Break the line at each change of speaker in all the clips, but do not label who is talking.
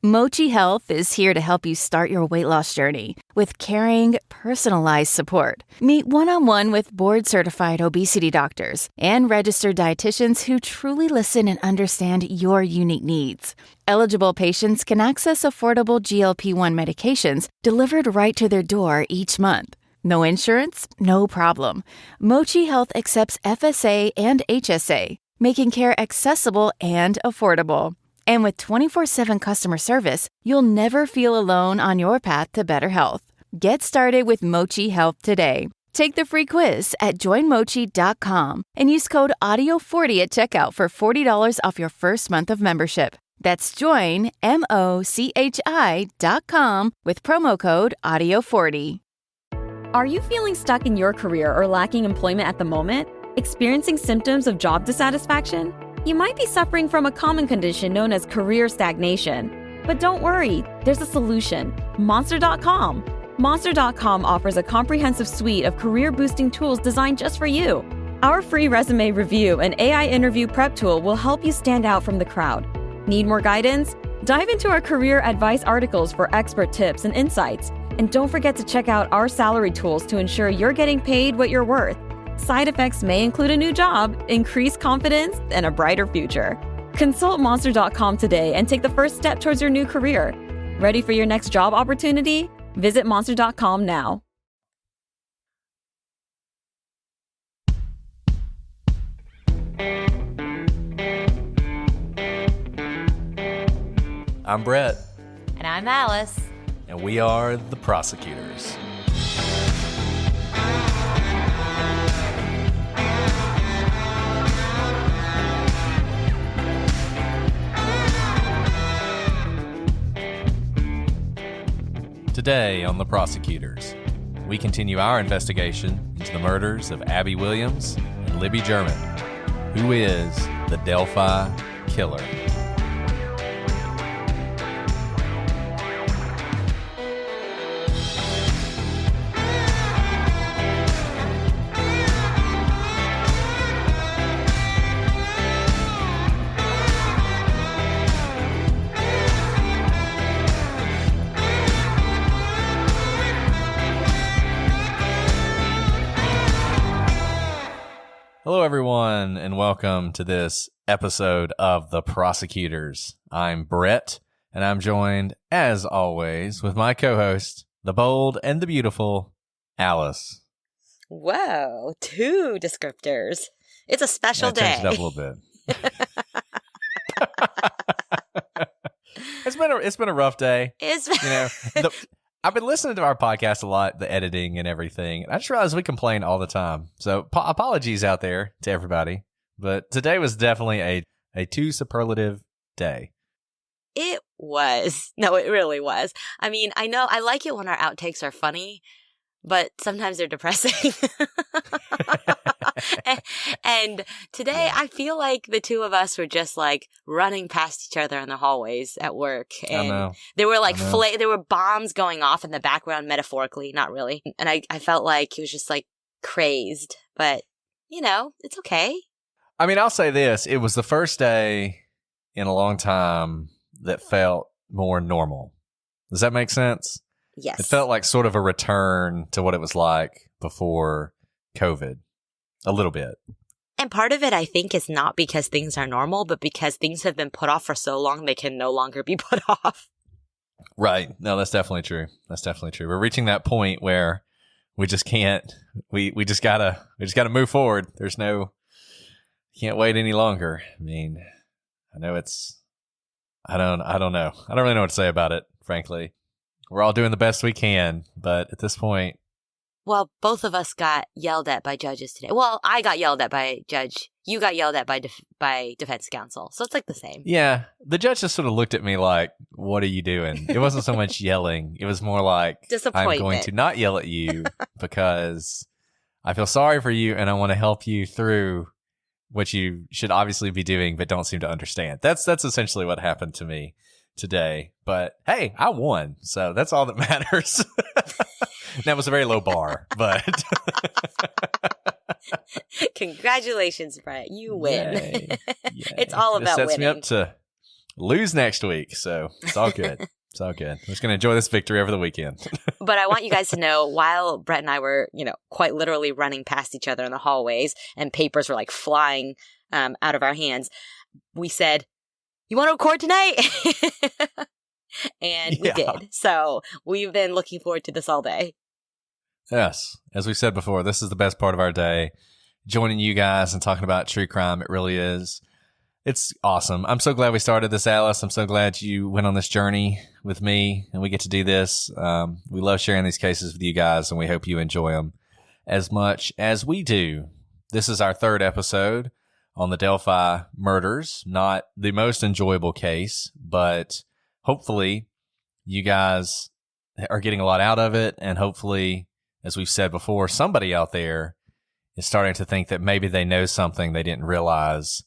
Mochi Health is here to help you start your weight loss journey with caring, personalized support. Meet one-on-one with board-certified obesity doctors and registered dietitians who truly listen and understand your unique needs. Eligible patients can access affordable GLP-1 medications delivered right to their door each month. No insurance? No problem. Mochi Health accepts FSA and HSA, making care accessible and affordable. And with 24/7 customer service, you'll never feel alone on your path to better health. Get started with Mochi Health today. Take the free quiz at joinmochi.com and use code AUDIO40 at checkout for $40 off your first month of membership. That's joinmochi.com with promo code AUDIO40.
Are you feeling stuck in your career or lacking employment at the moment? Experiencing symptoms of job dissatisfaction? You might be suffering from a common condition known as career stagnation. But don't worry, there's a solution. Monster.com. Monster.com offers a comprehensive suite of career-boosting tools designed just for you. Our free resume review and AI interview prep tool will help you stand out from the crowd. Need more guidance? Dive into our career advice articles for expert tips and insights. And don't forget to check out our salary tools to ensure you're getting paid what you're worth. Side effects may include a new job, increased confidence, and a brighter future. Consult Monster.com today and take the first step towards your new career. Ready for your next job opportunity? Visit Monster.com now.
I'm Brett.
And I'm Alice.
And we are the Prosecutors. Today on The Prosecutors, we continue our investigation into the murders of Abby Williams and Libby German. Who is the Delphi killer? Hello, everyone, and welcome to this episode of The Prosecutors. I'm Brett, and I'm joined, as always, with my co-host, the bold and the beautiful Alice.
Whoa, 2 descriptors. It's a special day.
Changed it up a little bit. It's been a rough day. I've been listening to our podcast a lot, the editing and everything. I just realized we complain all the time. So apologies out there to everybody. But today was definitely a too superlative day.
It was. No, it really was. I mean, I know I like it when our outtakes are funny, but sometimes they're depressing. And today I feel like the two of us were just like running past each other in the hallways at work. And there were like there were bombs going off in the background, metaphorically, not really. And I felt like he was just like crazed, but it's okay.
I mean, I'll say this. It was the first day in a long time that felt more normal. Does that make sense?
Yes.
It felt like sort of a return to what it was like before COVID. A little bit.
And part of it, I think, is not because things are normal, but because things have been put off for so long, they can no longer be put off.
Right. No, that's definitely true. We're reaching that point where we just can't, we just gotta move forward. Can't wait any longer. I mean, I know I don't know. I don't really know what to say about it, frankly. We're all doing the best we can, but at this point.
Well, both of us got yelled at by judges today. Well, I got yelled at by a judge. You got yelled at by defense counsel. So it's like the same.
Yeah. The judge just sort of looked at me like, what are you doing? It wasn't so much yelling. It was more like, I'm going to not yell at you because I feel sorry for you and I want to help you through what you should obviously be doing but don't seem to understand. That's essentially what happened to me today. But hey, I won. So that's all that matters. That was a very low bar, but
congratulations, Brett. You win.
Yay.
It's all about winning.
Sets me up to lose next week. So it's all good. It's all good. We're just going to enjoy this victory over the weekend.
But I want you guys to know, while Brett and I were, quite literally running past each other in the hallways and papers were like flying out of our hands, we said, "You want to record tonight?" And we did. So we've been looking forward to this all day.
Yes. As we said before, this is the best part of our day. Joining you guys and talking about true crime. It really is. It's awesome. I'm so glad we started this, Alice. I'm so glad you went on this journey with me and we get to do this. We love sharing these cases with you guys and we hope you enjoy them as much as we do. This is our third episode on the Delphi murders. Not the most enjoyable case, but hopefully you guys are getting a lot out of it. And hopefully, as we've said before, somebody out there is starting to think that maybe they know something they didn't realize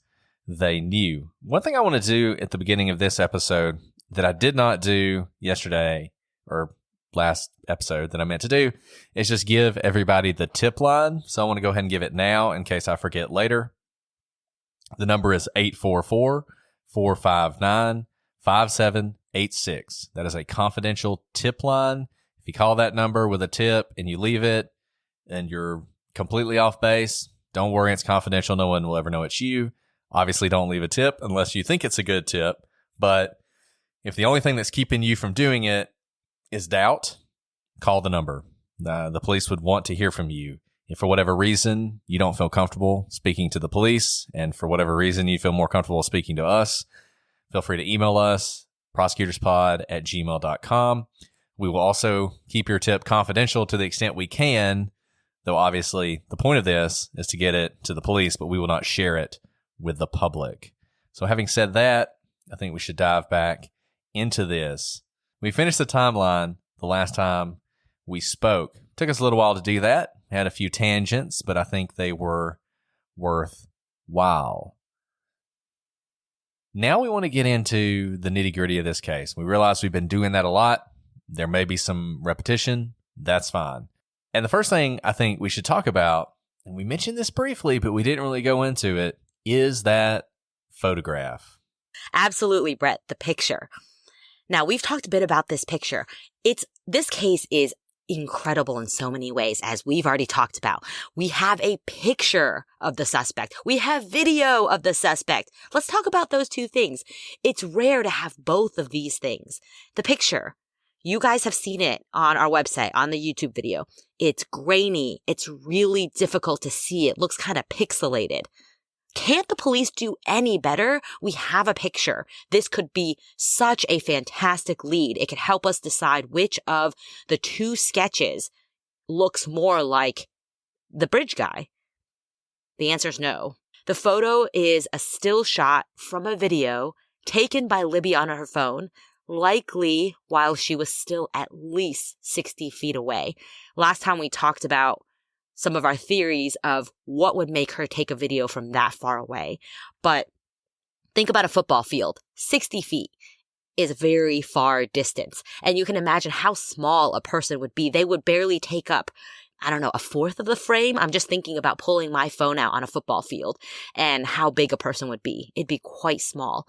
they knew. One thing I want to do at the beginning of this episode that I did not do yesterday or last episode that I meant to do is just give everybody the tip line. So I want to go ahead and give it now in case I forget later. The number is 844-459-5786. That is a confidential tip line. If you call that number with a tip and you leave it and you're completely off base, don't worry, it's confidential. No one will ever know it's you. Obviously, don't leave a tip unless you think it's a good tip. But if the only thing that's keeping you from doing it is doubt, call the number. The police would want to hear from you. If for whatever reason you don't feel comfortable speaking to the police, and for whatever reason you feel more comfortable speaking to us, feel free to email us, prosecutorspod@gmail.com. We will also keep your tip confidential to the extent we can, though obviously the point of this is to get it to the police, but we will not share it with the public. So having said that, I think we should dive back into this. We finished the timeline the last time we spoke. Took us a little while to do that. Had a few tangents, but I think they were worthwhile. Now we want to get into the nitty-gritty of this case. We realize we've been doing that a lot. There may be some repetition. That's fine. And the first thing I think we should talk about, and we mentioned this briefly, but we didn't really go into it, is that photograph.
Absolutely, Brett, the picture. Now, we've talked a bit about this picture. This case is incredible in so many ways, as we've already talked about. We have a picture of the suspect. We have video of the suspect. Let's talk about those two things. It's rare to have both of these things. The picture, you guys have seen it on our website, on the YouTube video. It's grainy. It's really difficult to see. It looks kind of pixelated. Can't the police do any better? We have a picture. This could be such a fantastic lead. It could help us decide which of the two sketches looks more like the bridge guy. The answer is no. The photo is a still shot from a video taken by Libby on her phone, likely while she was still at least 60 feet away. Last time we talked about some of our theories of what would make her take a video from that far away. But think about a football field. 60 feet is a very far distance. And you can imagine how small a person would be. They would barely take up, a fourth of the frame. I'm just thinking about pulling my phone out on a football field and how big a person would be. It'd be quite small.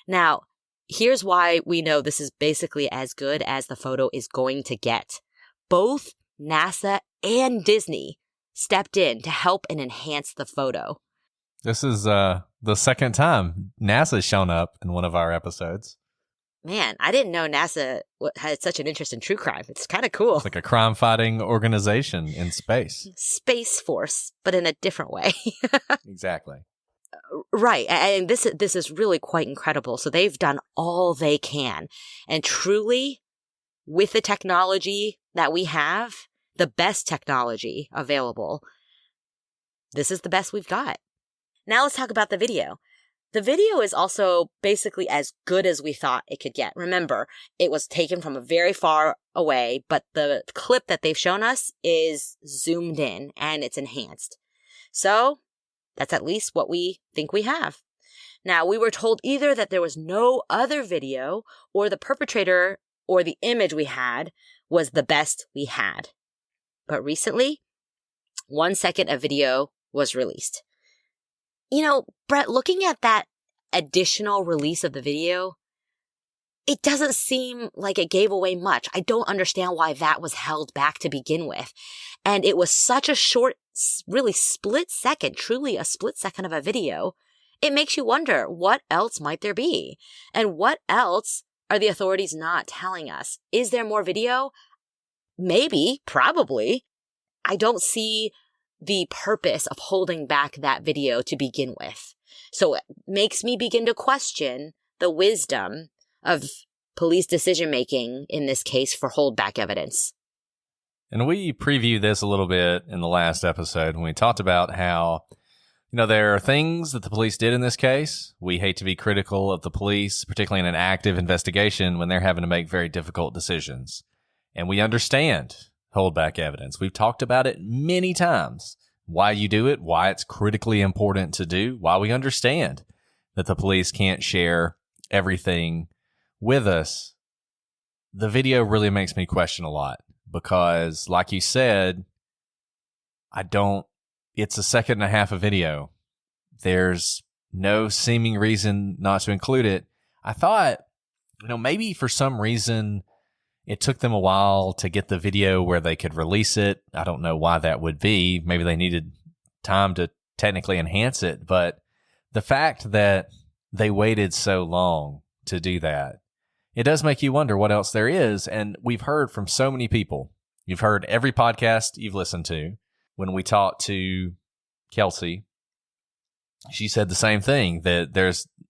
Now, here's why we know this is basically as good as the photo is going to get. Both NASA and Disney stepped in to help and enhance the photo.
This is the second time NASA's shown up in one of our episodes.
Man, I didn't know NASA had such an interest in true crime. It's kind of cool.
It's like a crime-fighting organization in space.
Space Force, but in a different way.
Exactly.
Right. And this is really quite incredible. So they've done all they can. And truly, with the technology that we have, the best technology available, this is the best we've got. Now let's talk about the video. The video is also basically as good as we thought it could get. Remember, it was taken from a very far away, but the clip that they've shown us is zoomed in and it's enhanced. So that's at least what we think we have. Now, we were told either that there was no other video or the perpetrator or the image we had was the best we had. But recently, 1 second of video was released. Brett, looking at that additional release of the video, it doesn't seem like it gave away much. I don't understand why that was held back to begin with. And it was such a short, really split second, truly a split second of a video. It makes you wonder, what else might there be? And what else are the authorities not telling us? Is there more video? Maybe, probably. I don't see the purpose of holding back that video to begin with. So it makes me begin to question the wisdom of police decision-making in this case for holdback evidence.
And we previewed this a little bit in the last episode when we talked about how, there are things that the police did in this case. We hate to be critical of the police, particularly in an active investigation when they're having to make very difficult decisions. And we understand holdback evidence. We've talked about it many times. Why you do it, why it's critically important to do, why we understand that the police can't share everything with us. The video really makes me question a lot because, like you said, it's a second and a half of video. There's no seeming reason not to include it. I thought, maybe for some reason it took them a while to get the video where they could release it. I don't know why that would be. Maybe they needed time to technically enhance it. But the fact that they waited so long to do that, it does make you wonder what else there is. And we've heard from so many people. You've heard every podcast you've listened to. When we talked to Kelsey, she said the same thing, that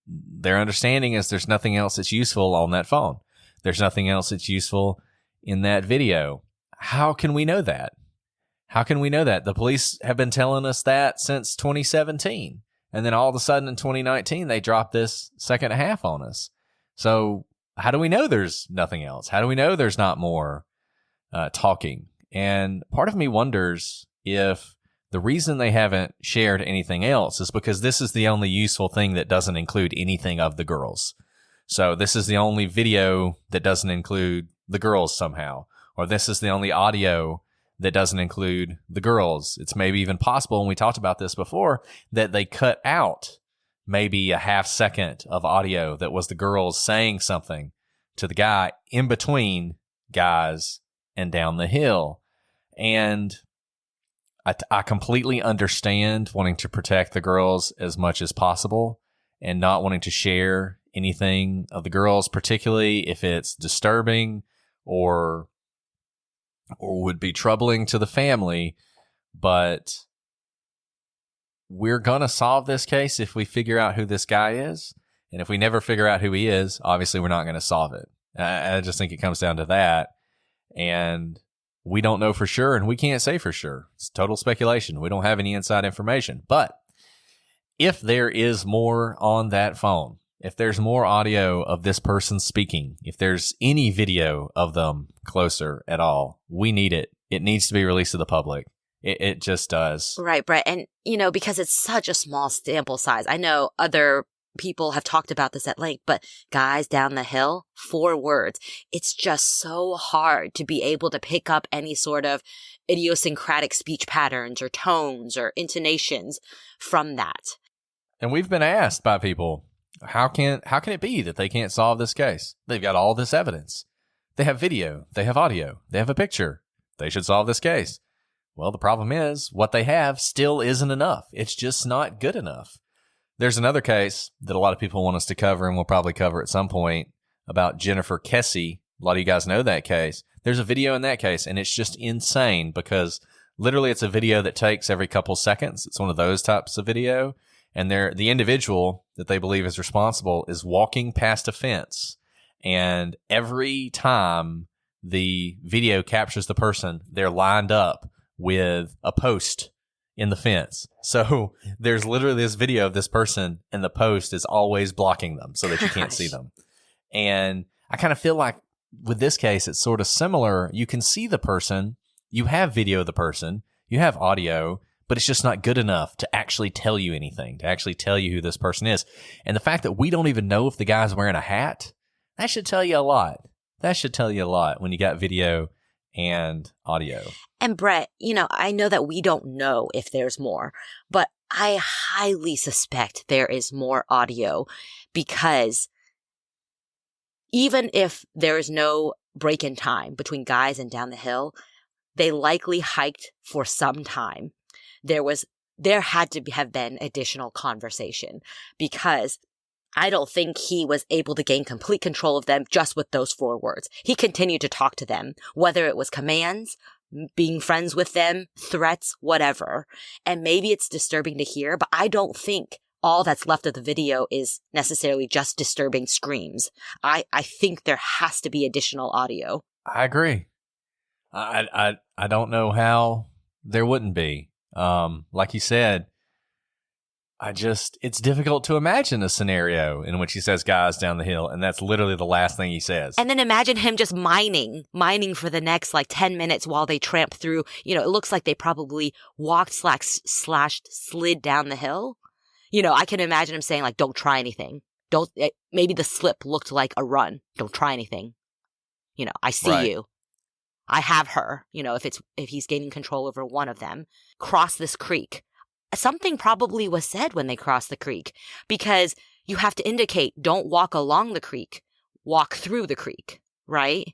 their understanding is there's nothing else that's useful on that phone. There's nothing else that's useful in that video. How can we know that? How can we know that? The police have been telling us that since 2017. And then all of a sudden in 2019, they dropped this second half on us. So how do we know there's nothing else? How do we know there's not more talking? And part of me wonders if the reason they haven't shared anything else is because this is the only useful thing that doesn't include anything of the girls. So this is the only video that doesn't include the girls somehow, or this is the only audio that doesn't include the girls. It's maybe even possible, and we talked about this before, that they cut out maybe a half second of audio that was the girls saying something to the guy in between guys and down the hill. And I completely understand wanting to protect the girls as much as possible and not wanting to share anything of the girls, particularly if it's disturbing or would be troubling to the family. But we're going to solve this case if we figure out who this guy is. And if we never figure out who he is, obviously we're not going to solve it. I just think it comes down to that. And we don't know for sure, and we can't say for sure. It's total speculation. We don't have any inside information. But if there is more on that phone, if there's more audio of this person speaking, if there's any video of them closer at all, we need it. It needs to be released to the public. It just does.
Right, Brett. And, because it's such a small sample size. I know other people have talked about this at length, but guys down the hill, 4 words. It's just so hard to be able to pick up any sort of idiosyncratic speech patterns or tones or intonations from that.
And we've been asked by people, how can it be that they can't solve this case? They've got all this evidence. They have video, they have audio, they have a picture. They should solve this case. Well, the problem is what they have still isn't enough. It's just not good enough. There's another case that a lot of people want us to cover, and we'll probably cover at some point, about Jennifer Kesse. A lot of you guys know that case. There's a video in that case, and it's just insane because literally it's a video that takes every couple seconds. It's one of those types of video. And the individual that they believe is responsible is walking past a fence. And every time the video captures the person, they're lined up with a post in the fence. So there's literally this video of this person, and the post is always blocking them so that you can't see them. And I kind of feel like with this case, it's sort of similar. You can see the person, you have video of the person, you have audio, but it's just not good enough to actually tell you anything, to actually tell you who this person is. And the fact that we don't even know if the guy's wearing a hat, that should tell you a lot. That should tell you a lot when you got video and audio.
And Brett, I know that we don't know if there's more, but I highly suspect there is more audio because even if there is no break in time between guys and down the hill, they likely hiked for some time. There had to have been additional conversation, because I don't think he was able to gain complete control of them just with those 4 words. He continued to talk to them, whether it was commands, being friends with them, threats, whatever. And maybe it's disturbing to hear, but I don't think all that's left of the video is necessarily just disturbing screams. I think there has to be additional audio.
I agree. I don't know how there wouldn't be. Like you said, it's difficult to imagine a scenario in which he says guys down the hill, and that's literally the last thing he says.
And then imagine him just mining for the next 10 minutes while they tramp through. It looks like they probably walked slid down the hill. I can imagine him saying don't try anything. Maybe the slip looked like a run. Don't try anything. I see you. I have her. If he's gaining control over one of them, cross this creek. Something probably was said when they crossed the creek, because you have to indicate don't walk along the creek, walk through the creek, right?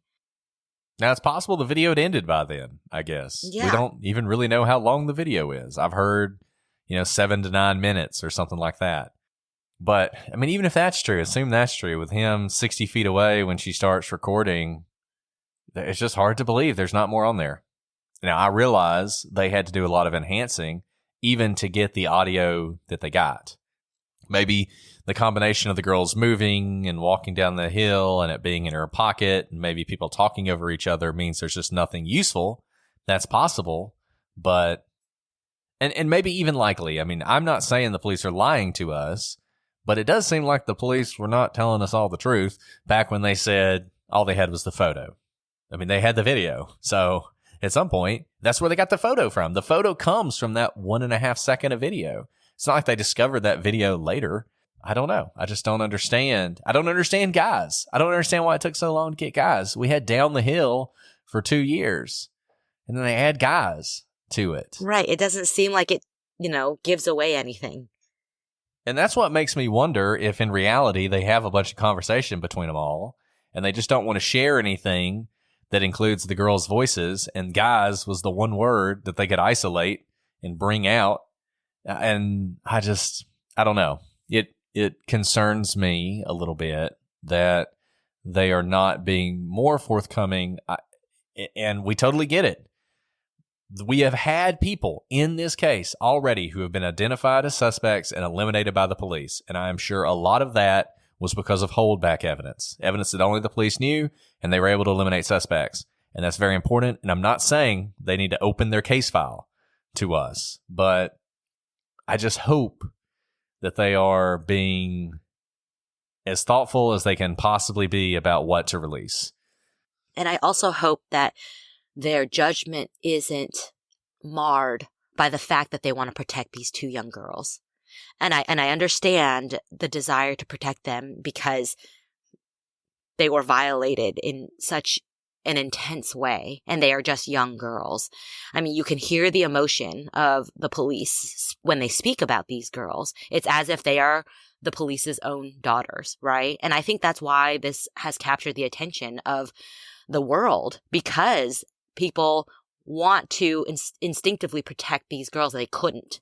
Now, it's possible the video had ended by then, I guess.
Yeah.
We don't even really know how long the video is. I've heard, 7 to 9 minutes or something like that. But, even if that's true, assume that's true. With him 60 feet away when she starts recording, it's just hard to believe there's not more on there. Now, I realize they had to do a lot of enhancing even to get the audio that they got. Maybe the combination of the girls moving and walking down the hill and it being in her pocket, and maybe people talking over each other, means there's just nothing useful. That's possible, but and maybe even likely. I'm not saying the police are lying to us, but it does seem like the police were not telling us all the truth back when they said all they had was the photo. They had the video. So at some point, that's where they got the photo from. The photo comes from that 1.5 second of video. It's not like they discovered that video later. I don't know. I just don't understand. I don't understand guys. I don't understand why it took so long to get guys. We had Down the Hill for 2 years, and then they add guys to it.
Right. It doesn't seem like it, gives away anything.
And that's what makes me wonder if in reality they have a bunch of conversation between them all, and they just don't want to share anything that includes the girls' voices, and guys was the one word that they could isolate and bring out. And I don't know. It concerns me a little bit that they are not being more forthcoming, and we totally get it. We have had people in this case already who have been identified as suspects and eliminated by the police, and I am sure a lot of that was because of holdback evidence that only the police knew, and they were able to eliminate suspects. And that's very important. And I'm not saying they need to open their case file to us, but I just hope that they are being as thoughtful as they can possibly be about what to release.
And I also hope that their judgment isn't marred by the fact that they want to protect these 2 young girls. And I understand the desire to protect them because they were violated in such an intense way, and they are just young girls. You can hear the emotion of the police when they speak about these girls. It's as if they are the police's own daughters, right? And I think that's why this has captured the attention of the world, because people want to instinctively protect these girls that they couldn't.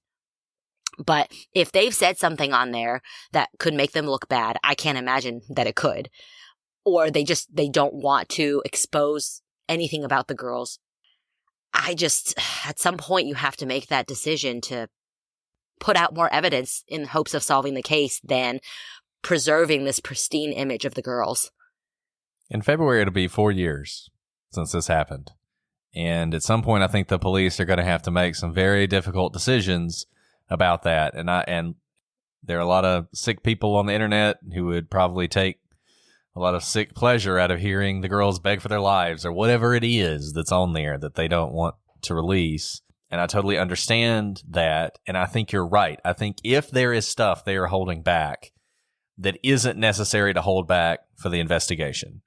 But if they've said something on there that could make them look bad, I can't imagine that it could. Or they don't want to expose anything about the girls. At some point you have to make that decision to put out more evidence in hopes of solving the case than preserving this pristine image of the girls.
In February, it'll be 4 years since this happened. And at some point, I think the police are going to have to make some very difficult decisions about that. And there are a lot of sick people on the internet who would probably take a lot of sick pleasure out of hearing the girls beg for their lives or whatever it is that's on there that they don't want to release. And I totally understand that. And I think you're right. I think if there is stuff they are holding back that isn't necessary to hold back for the investigation,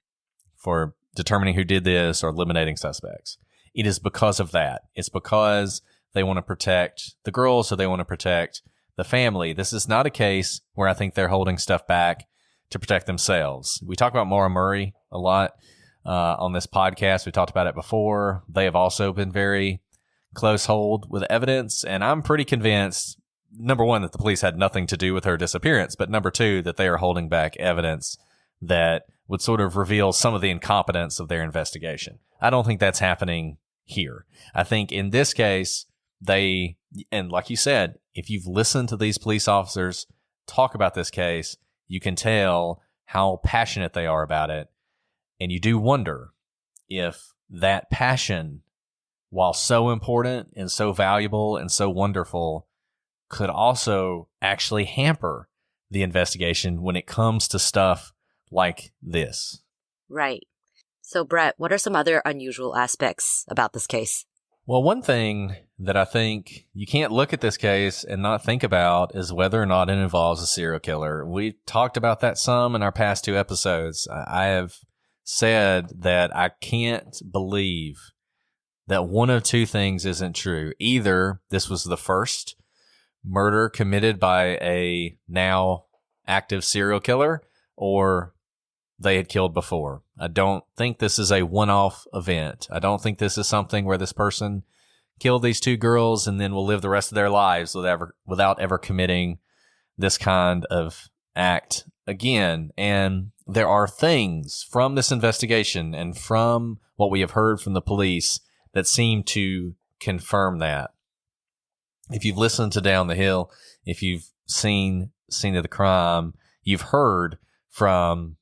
for determining who did this or eliminating suspects, it is because of that. It's because they want to protect the girls, so they want to protect the family. This is not a case where I think they're holding stuff back to protect themselves. We talk about Maura Murray a lot on this podcast. We talked about it before. They have also been very close hold with evidence, and I'm pretty convinced, number one, that the police had nothing to do with her disappearance, but number two, that they are holding back evidence that would sort of reveal some of the incompetence of their investigation. I don't think that's happening here. I think in this case, and like you said, if you've listened to these police officers talk about this case, you can tell how passionate they are about it. And you do wonder if that passion, while so important and so valuable and so wonderful, could also actually hamper the investigation when it comes to stuff like this.
Right. So, Brett, what are some other unusual aspects about this case?
Well, one thing that I think you can't look at this case and not think about is whether or not it involves a serial killer. We talked about that some in our past 2 episodes. I have said that I can't believe that one of 2 things isn't true. Either this was the first murder committed by a now active serial killer, or they had killed before. I don't think this is a one-off event. I don't think this is something where this person killed these 2 girls and then will live the rest of their lives without ever committing this kind of act again. And there are things from this investigation and from what we have heard from the police that seem to confirm that. If you've listened to Down the Hill, if you've seen Scene of the Crime, you've heard from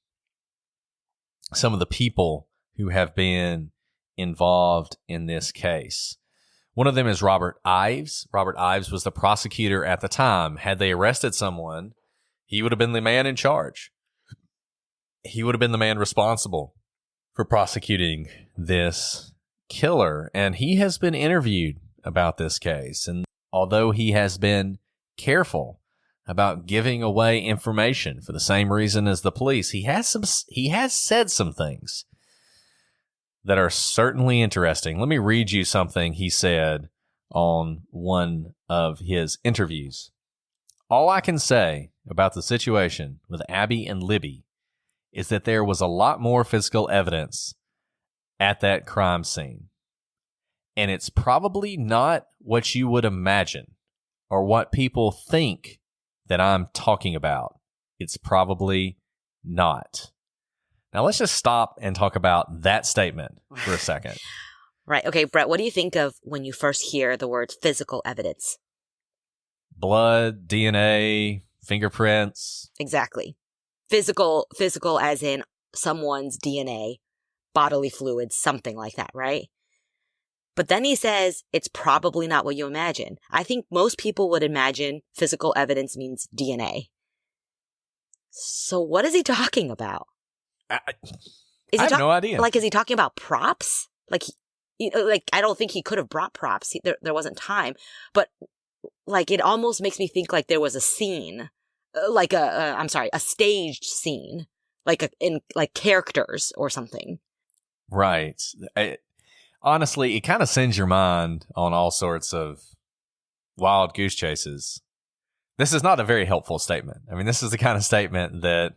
some of the people who have been involved in this case. One of them is Robert Ives. Robert Ives was the prosecutor at the time. Had they arrested someone, he would have been the man in charge. He would have been the man responsible for prosecuting this killer. And he has been interviewed about this case. And although he has been careful about giving away information for the same reason as the police, he has said some things that are certainly interesting. Let me read you something he said on one of his interviews. All I can say about the situation with Abby and Libby is that there was a lot more physical evidence at that crime scene. And it's probably not what you would imagine or what people think that I'm talking about. It's probably not. Now, let's just stop and talk about that statement for a second.
Right. Okay, Brett, what do you think of when you first hear the words physical evidence?
Blood, DNA, fingerprints.
Exactly. Physical as in someone's DNA, bodily fluids, something like that, right? But then he says it's probably not what you imagine. I think most people would imagine physical evidence means DNA. So what is he talking about?
I have no idea.
Like, is he talking about props? Like, I don't think he could have brought props. There wasn't time. But, like, it almost makes me think like there was a scene, a staged scene, in characters or something.
Right. Honestly, it kind of sends your mind on all sorts of wild goose chases. This is not a very helpful statement. I mean, this is the kind of statement that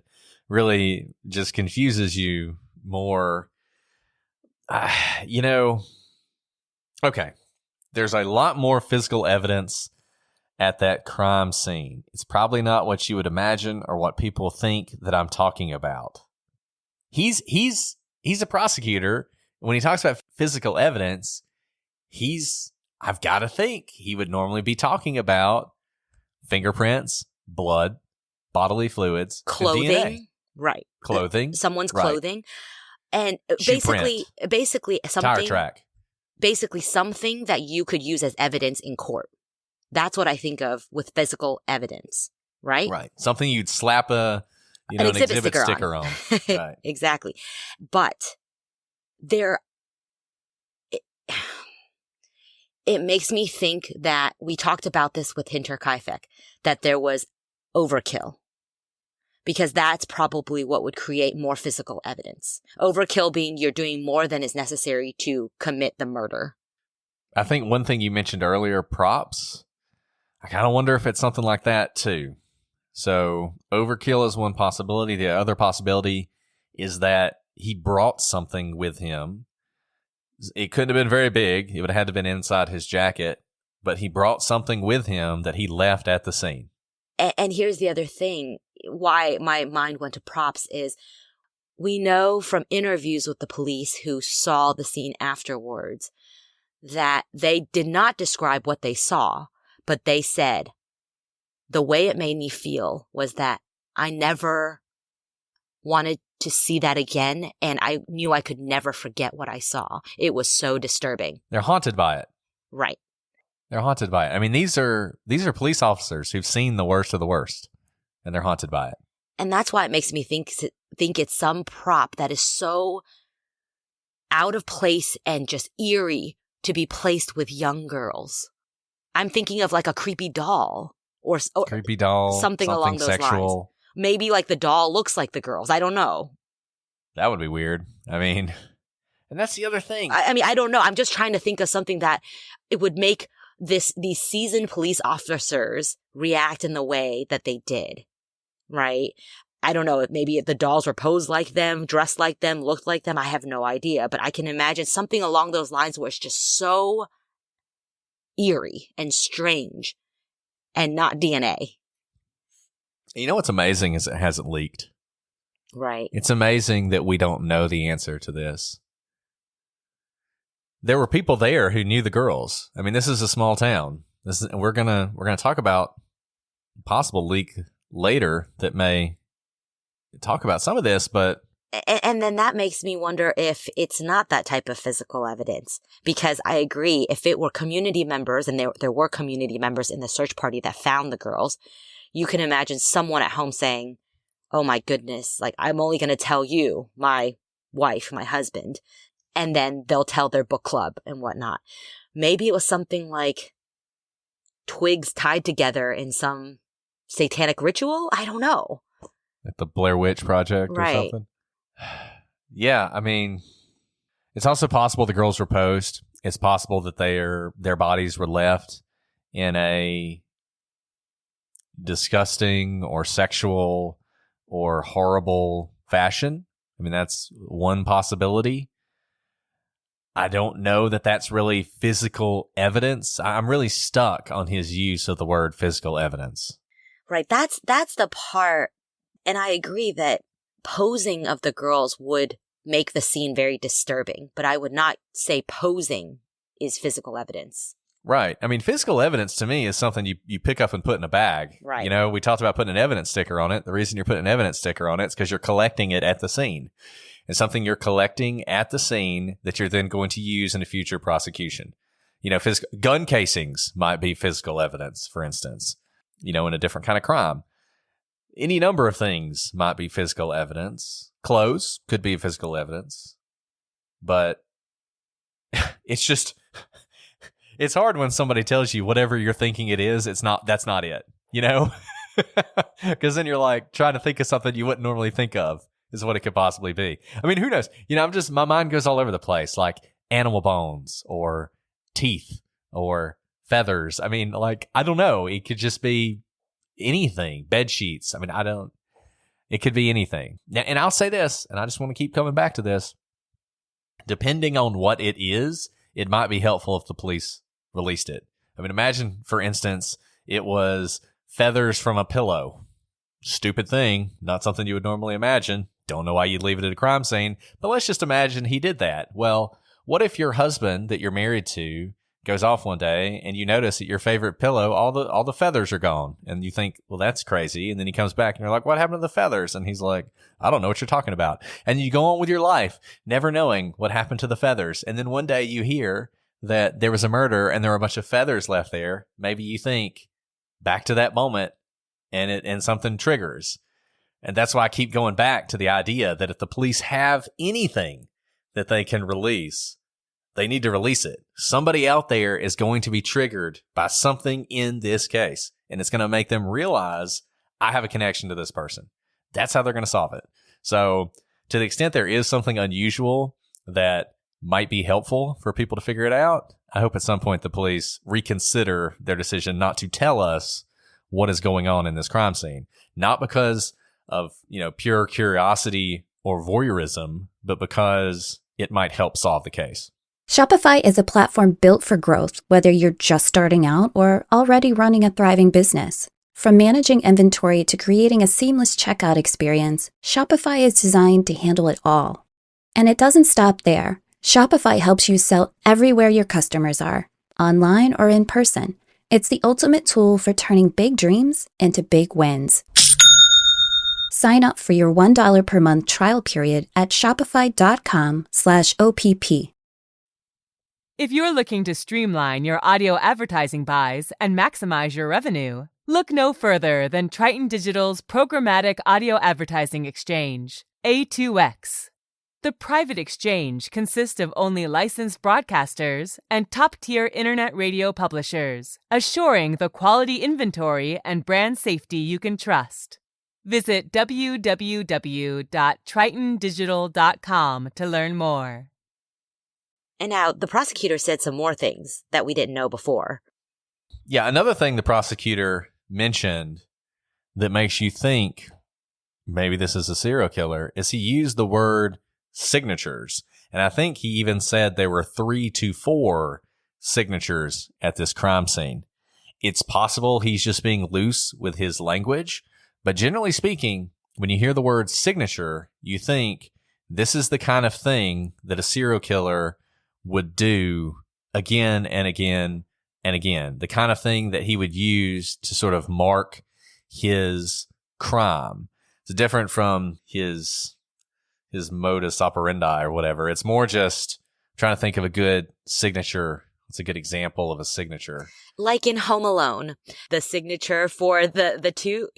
really just confuses you more. Okay, there's a lot more physical evidence at that crime scene. It's probably not what you would imagine or what people think that I'm talking about. He's a prosecutor. When he talks about physical evidence, I've got to think he would normally be talking about fingerprints, blood, bodily fluids,
clothing,
DNA.
Right?
Clothing,
someone's
right.
clothing, and basically something.
Tire track.
Basically, something that you could use as evidence in court. That's what I think of with physical evidence, right?
Right. Something you'd slap an exhibit sticker on. Right.
Exactly, but it makes me think that we talked about this with Hinterkaifeck, that there was overkill, because that's probably what would create more physical evidence. Overkill being you're doing more than is necessary to commit the murder.
I think one thing you mentioned earlier, props, I kind of wonder if it's something like that too. So overkill is one possibility. The other possibility is that he brought something with him. It couldn't have been very big. It would have had to have been inside his jacket. But he brought something with him that he left at the scene.
And here's the other thing. Why my mind went to props is we know from interviews with the police who saw the scene afterwards that they did not describe what they saw, but they said, the way it made me feel was that I never wanted to see that again, and I knew I could never forget what I saw. It was so disturbing.
They're haunted by it.
Right.
They're haunted by it. I mean, these are police officers who've seen the worst of the worst, and they're haunted by it.
And that's why it makes me think it's some prop that is so out of place and just eerie to be placed with young girls. I'm thinking of like a creepy doll or
creepy doll,
something along those
sexual
lines. Maybe like the doll looks like the girls. I don't know.
That would be weird. I mean, and that's the other thing.
I mean, I don't know. I'm just trying to think of something that it would make these seasoned police officers react in the way that they did, right? I don't know. Maybe if the dolls were posed like them, dressed like them, looked like them. I have no idea. But I can imagine something along those lines where it's just so eerie and strange and not DNA.
You know what's amazing is it hasn't leaked.
Right.
It's amazing that we don't know the answer to this. There were people there who knew the girls. I mean, this is a small town. We're gonna talk about possible leak later that may talk about some of this, but
and then that makes me wonder if it's not that type of physical evidence, because I agree, if it were community members, and there were community members in the search party that found the girls, you can imagine someone at home saying, oh my goodness, like I'm only going to tell you, my wife, my husband, and then they'll tell their book club and whatnot. Maybe it was something like twigs tied together in some satanic ritual. I don't know.
Like the Blair Witch Project or something. Yeah, I mean, it's also possible the girls were posed. It's possible that their bodies were left in a disgusting or sexual or horrible fashion. I mean, that's one possibility. I don't know that that's really physical evidence. I'm really stuck on his use of the word physical evidence.
Right. That's the part. And I agree that posing of the girls would make the scene very disturbing, but I would not say posing is physical evidence.
Right. I mean, physical evidence to me is something you pick up and put in a bag.
Right.
You know, we talked about putting an evidence sticker on it. The reason you're putting an evidence sticker on it is because you're collecting it at the scene. It's something you're collecting at the scene that you're then going to use in a future prosecution. You know, gun casings might be physical evidence, for instance, you know, in a different kind of crime. Any number of things might be physical evidence. Clothes could be physical evidence. But it's just, it's hard when somebody tells you whatever you're thinking it is, that's not it, you know? Because then you're like trying to think of something you wouldn't normally think of is what it could possibly be. I mean, who knows? You know, my mind goes all over the place, like animal bones or teeth or feathers. I mean, like, I don't know. It could just be anything. Bed sheets. I mean, it could be anything. Now, and I'll say this, and I just want to keep coming back to this. Depending on what it is, it might be helpful if the police released it. I mean, imagine, for instance, it was feathers from a pillow. Stupid thing. Not something you would normally imagine. Don't know why you'd leave it at a crime scene, but let's just imagine he did that. Well, what if your husband that you're married to goes off one day and you notice that your favorite pillow, all the feathers are gone, and you think, well, that's crazy. And then he comes back and you're like, what happened to the feathers? And he's like, I don't know what you're talking about. And you go on with your life, never knowing what happened to the feathers. And then one day you hear that there was a murder and there were a bunch of feathers left there. Maybe you think back to that moment and something triggers. And that's why I keep going back to the idea that if the police have anything that they can release, they need to release it. Somebody out there is going to be triggered by something in this case, and it's going to make them realize I have a connection to this person. That's how they're going to solve it. So to the extent there is something unusual that might be helpful for people to figure it out, I hope at some point the police reconsider their decision not to tell us what is going on in this crime scene. Not because of, pure curiosity or voyeurism, but because it might help solve the case.
Shopify is a platform built for growth, whether you're just starting out or already running a thriving business. From managing inventory to creating a seamless checkout experience, Shopify is designed to handle it all. And it doesn't stop there. Shopify helps you sell everywhere your customers are, online or in person. It's the ultimate tool for turning big dreams into big wins. Sign up for your $1 per month trial period at shopify.com/OPP.
If you're looking to streamline your audio advertising buys and maximize your revenue, look no further than Triton Digital's programmatic audio advertising exchange, A2X. The private exchange consists of only licensed broadcasters and top-tier internet radio publishers, assuring the quality inventory and brand safety you can trust. Visit www.tritondigital.com to learn more.
And now the prosecutor said some more things that we didn't know before.
Yeah, another thing the prosecutor mentioned that makes you think maybe this is a serial killer is he used the word signatures. And I think he even said there were 3 to 4 signatures at this crime scene. It's possible he's just being loose with his language, but generally speaking, when you hear the word signature, you think this is the kind of thing that a serial killer would do again and again and again. The kind of thing that he would use to sort of mark his crime. It's different from his modus operandi or whatever. It's more just trying to think of a good signature. It's a good example of a signature.
Like in Home Alone, the signature for the two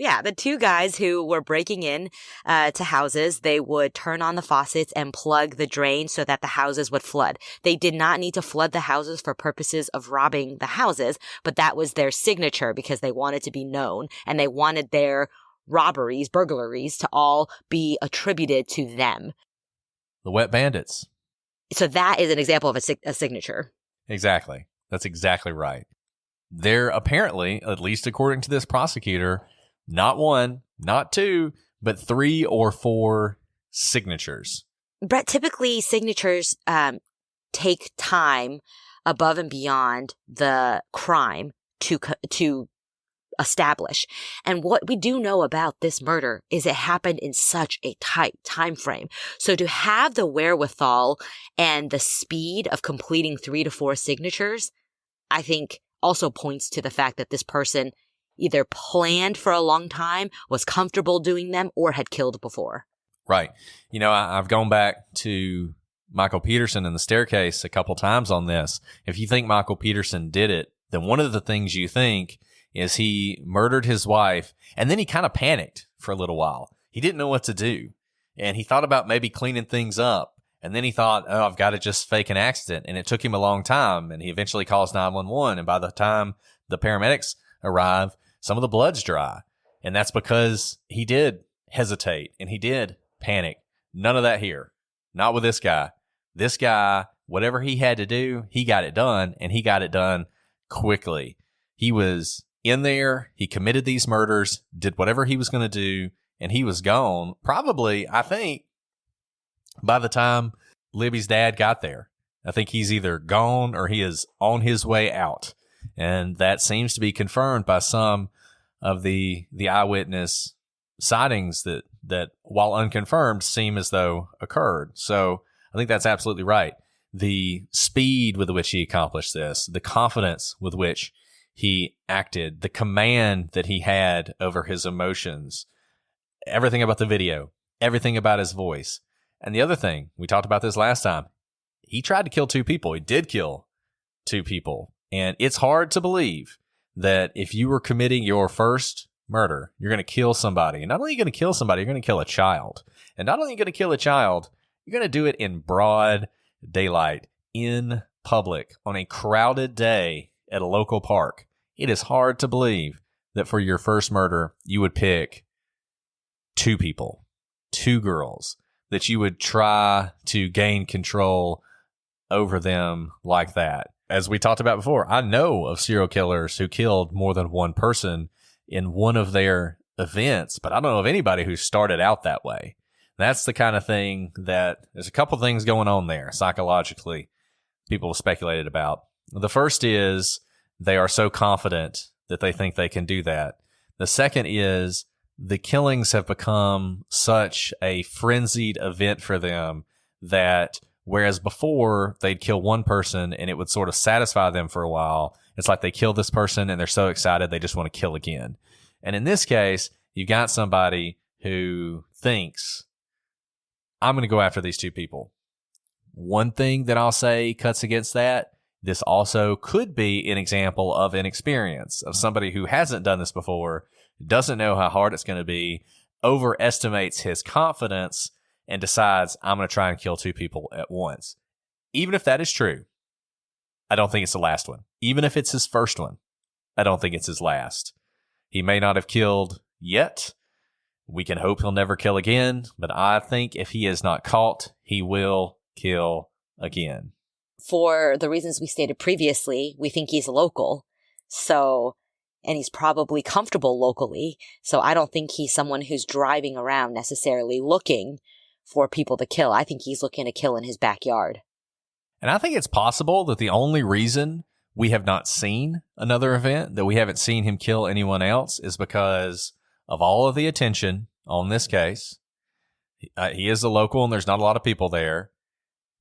guys who were breaking in to houses, they would turn on the faucets and plug the drain so that the houses would flood. They did not need to flood the houses for purposes of robbing the houses, but that was their signature because they wanted to be known and they wanted their burglaries to all be attributed to them.
The Wet Bandits.
So that is an example of a signature.
Exactly. That's exactly right. They're apparently, at least according to this prosecutor, not 1, not 2, but 3 or 4 signatures.
Brett, typically signatures take time above and beyond the crime to establish. And what we do know about this murder is it happened in such a tight time frame. So to have the wherewithal and the speed of completing 3 to 4 signatures, I think also points to the fact that this person either planned for a long time, was comfortable doing them, or had killed before.
Right. I've gone back to Michael Peterson and the staircase a couple times on this. If you think Michael Peterson did it, then one of the things you think is he murdered his wife, and then he kind of panicked for a little while. He didn't know what to do, and he thought about maybe cleaning things up, and then he thought, I've got to just fake an accident, and it took him a long time, and he eventually calls 911, and by the time the paramedics arrive, some of the blood's dry, and that's because he did hesitate, and he did panic. None of that here. Not with this guy. This guy, whatever he had to do, he got it done, and he got it done quickly. He was in there, he committed these murders, did whatever he was going to do, and he was gone. Probably, I think, by the time Libby's dad got there. I think he's either gone or he is on his way out. And that seems to be confirmed by some of the eyewitness sightings that, while unconfirmed, seem as though occurred. So I think that's absolutely right. The speed with which he accomplished this, the confidence with which he acted, the command that he had over his emotions, everything about the video, everything about his voice. And the other thing, we talked about this last time, he tried to kill 2 people. He did kill 2 people. And it's hard to believe that if you were committing your first murder, you're going to kill somebody. And not only are you going to kill somebody, you're going to kill a child. And not only are you going to kill a child, you're going to do it in broad daylight, in public, on a crowded day at a local park. It is hard to believe that for your first murder, you would pick 2 people, 2 girls, that you would try to gain control over them like that. As we talked about before, I know of serial killers who killed more than one person in one of their events, but I don't know of anybody who started out that way. That's the kind of thing that there's a couple things going on there psychologically people have speculated about. The first is they are so confident that they think they can do that. The second is the killings have become such a frenzied event for them that whereas before they'd kill one person and it would sort of satisfy them for a while, it's like they kill this person and they're so excited they just want to kill again. And in this case, you've got somebody who thinks, I'm going to go after these two people. One thing that I'll say cuts against that, this also could be an example of inexperience, of somebody who hasn't done this before, doesn't know how hard it's going to be, overestimates his confidence, and decides, I'm going to try and kill two people at once. Even if that is true, I don't think it's the last one. Even if it's his first one, I don't think it's his last. He may not have killed yet. We can hope he'll never kill again, but I think if he is not caught, he will kill again.
For the reasons we stated previously, we think he's local. And he's probably comfortable locally. So I don't think he's someone who's driving around necessarily looking for people to kill. I think he's looking to kill in his backyard.
And I think it's possible that the only reason we have not seen another event, that we haven't seen him kill anyone else, is because of all of the attention on this case. He is a local and there's not a lot of people there.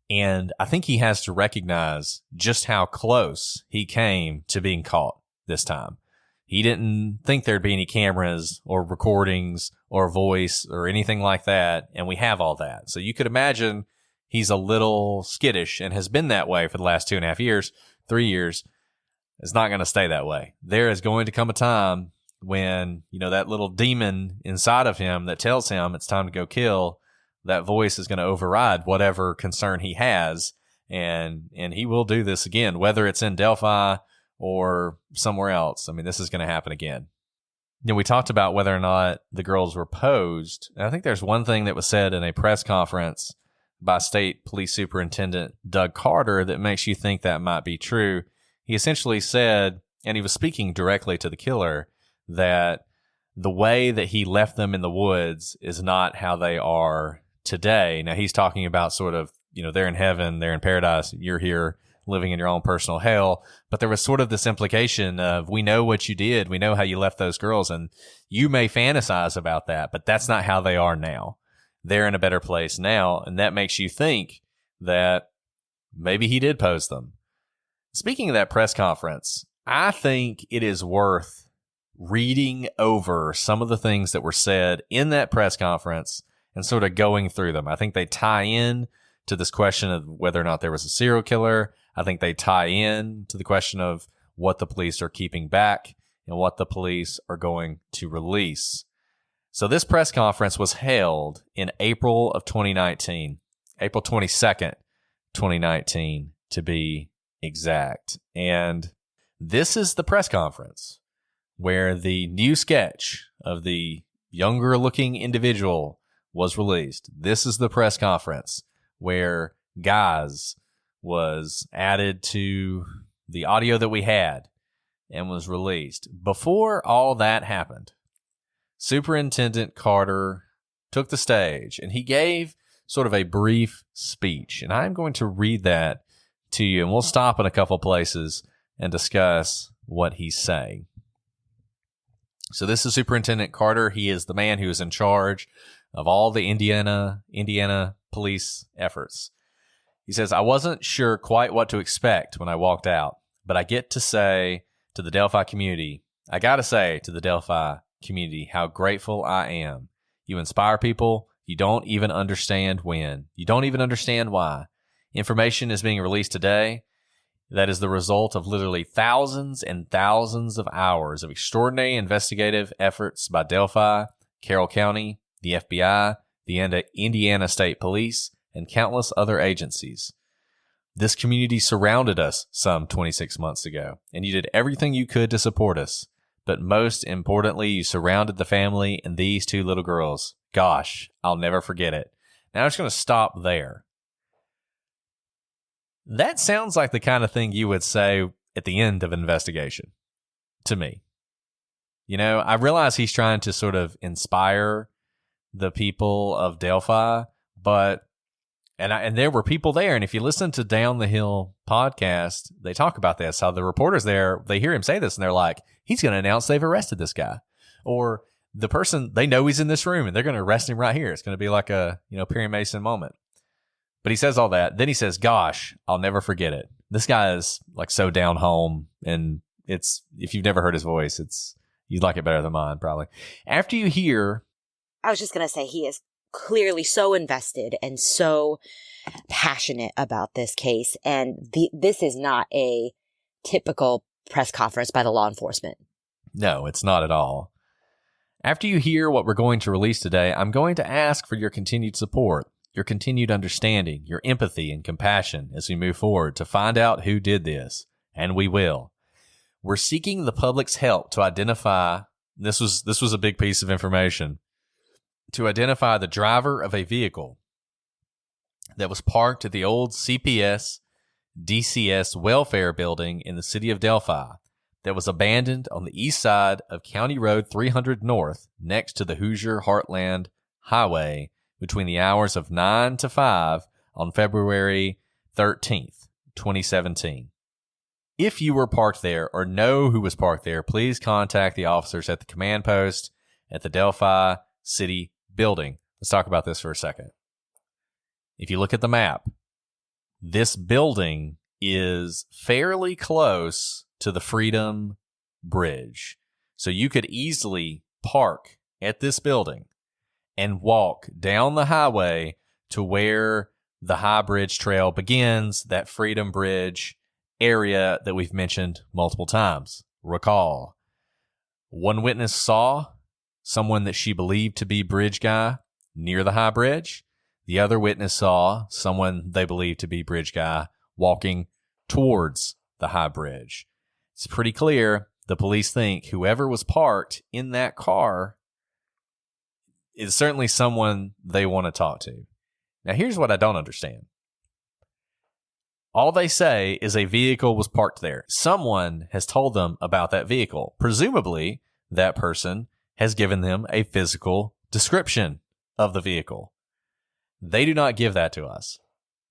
And I think he has to recognize just how close he came to being caught this time. He didn't think there'd be any cameras or recordings or voice or anything like that, and we have all that. So you could imagine he's a little skittish and has been that way for the last 2.5 years, 3 years. It's not going to stay that way. There is going to come a time when, that little demon inside of him that tells him it's time to go kill, that voice is going to override whatever concern he has, and he will do this again, whether it's in Delphi or somewhere else. I mean, this is going to happen again. We talked about whether or not the girls were posed. And I think there's one thing that was said in a press conference by State Police Superintendent Doug Carter that makes you think that might be true. He essentially said, and he was speaking directly to the killer, that the way that he left them in the woods is not how they are today. Now, he's talking about sort of, they're in heaven, they're in paradise, you're here living in your own personal hell. But there was sort of this implication of, we know what you did, we know how you left those girls, and you may fantasize about that, but that's not how they are now. They're in a better place now, and that makes you think that maybe he did pose them. Speaking of that press conference, I think it is worth reading over some of the things that were said in that press conference and sort of going through them. I think they tie in to this question of whether or not there was a serial killer. I think they tie in to the question of what the police are keeping back and what the police are going to release. So this press conference was held in April of 2019, April 22nd, 2019 to be exact. And this is the press conference where the new sketch of the younger looking individual was released. This is the press conference where Guys was added to the audio that we had and was released. Before all that happened, Superintendent Carter took the stage and he gave sort of a brief speech. And I'm going to read that to you, and we'll stop in a couple places and discuss what he's saying. So this is Superintendent Carter. He is the man who is in charge of all the Indiana police efforts. He says, I wasn't sure quite what to expect when I walked out, but I got to say to the Delphi community how grateful I am. You inspire people. You don't even understand when. You don't even understand why. Information is being released today that is the result of literally thousands and thousands of hours of extraordinary investigative efforts by Delphi, Carroll County, the FBI, the Indiana State Police, and countless other agencies. This community surrounded us some 26 months ago, and you did everything you could to support us. But most importantly, you surrounded the family and these two little girls. Gosh, I'll never forget it. Now I'm just going to stop there. That sounds like the kind of thing you would say at the end of an investigation to me. You know, I realize he's trying to sort of inspire the people of Delphi, but and there were people there. And if you listen to Down the Hill podcast, they talk about this, how the reporters there, they hear him say this and they're like, he's going to announce they've arrested this guy. Or the person, they know he's in this room and they're going to arrest him right here. It's going to be like a, Perry Mason moment. But he says all that. Then he says, gosh, I'll never forget it. This guy is like so down home. And it's, if you've never heard his voice, you'd like it better than mine, probably. After you hear.
I was just going to say, he is clearly so invested and so passionate about this case. And this is not a typical press conference by the law enforcement.
No, it's not at all. After you hear what we're going to release today, I'm going to ask for your continued support, your continued understanding, your empathy and compassion as we move forward to find out who did this. And we will. We're seeking the public's help to identify, this was a big piece of information, to identify the driver of a vehicle that was parked at the old CPS DCS welfare building in the city of Delphi that was abandoned on the east side of County Road 300 North next to the Hoosier Heartland Highway between the hours of 9 to 5 on February 13th, 2017. If you were parked there or know who was parked there, please contact the officers at the command post at the Delphi City building. Let's talk about this for a second. If you look at the map, this building is fairly close to the Freedom Bridge. So you could easily park at this building and walk down the highway to where the High Bridge Trail begins, that Freedom Bridge area that we've mentioned multiple times. Recall, one witness saw someone that she believed to be bridge guy near the high bridge. The other witness saw someone they believed to be bridge guy walking towards the high bridge. It's pretty clear the police think whoever was parked in that car is certainly someone they want to talk to. Now, here's what I don't understand. All they say is a vehicle was parked there. Someone has told them about that vehicle. Presumably, that person has given them a physical description of the vehicle. They do not give that to us.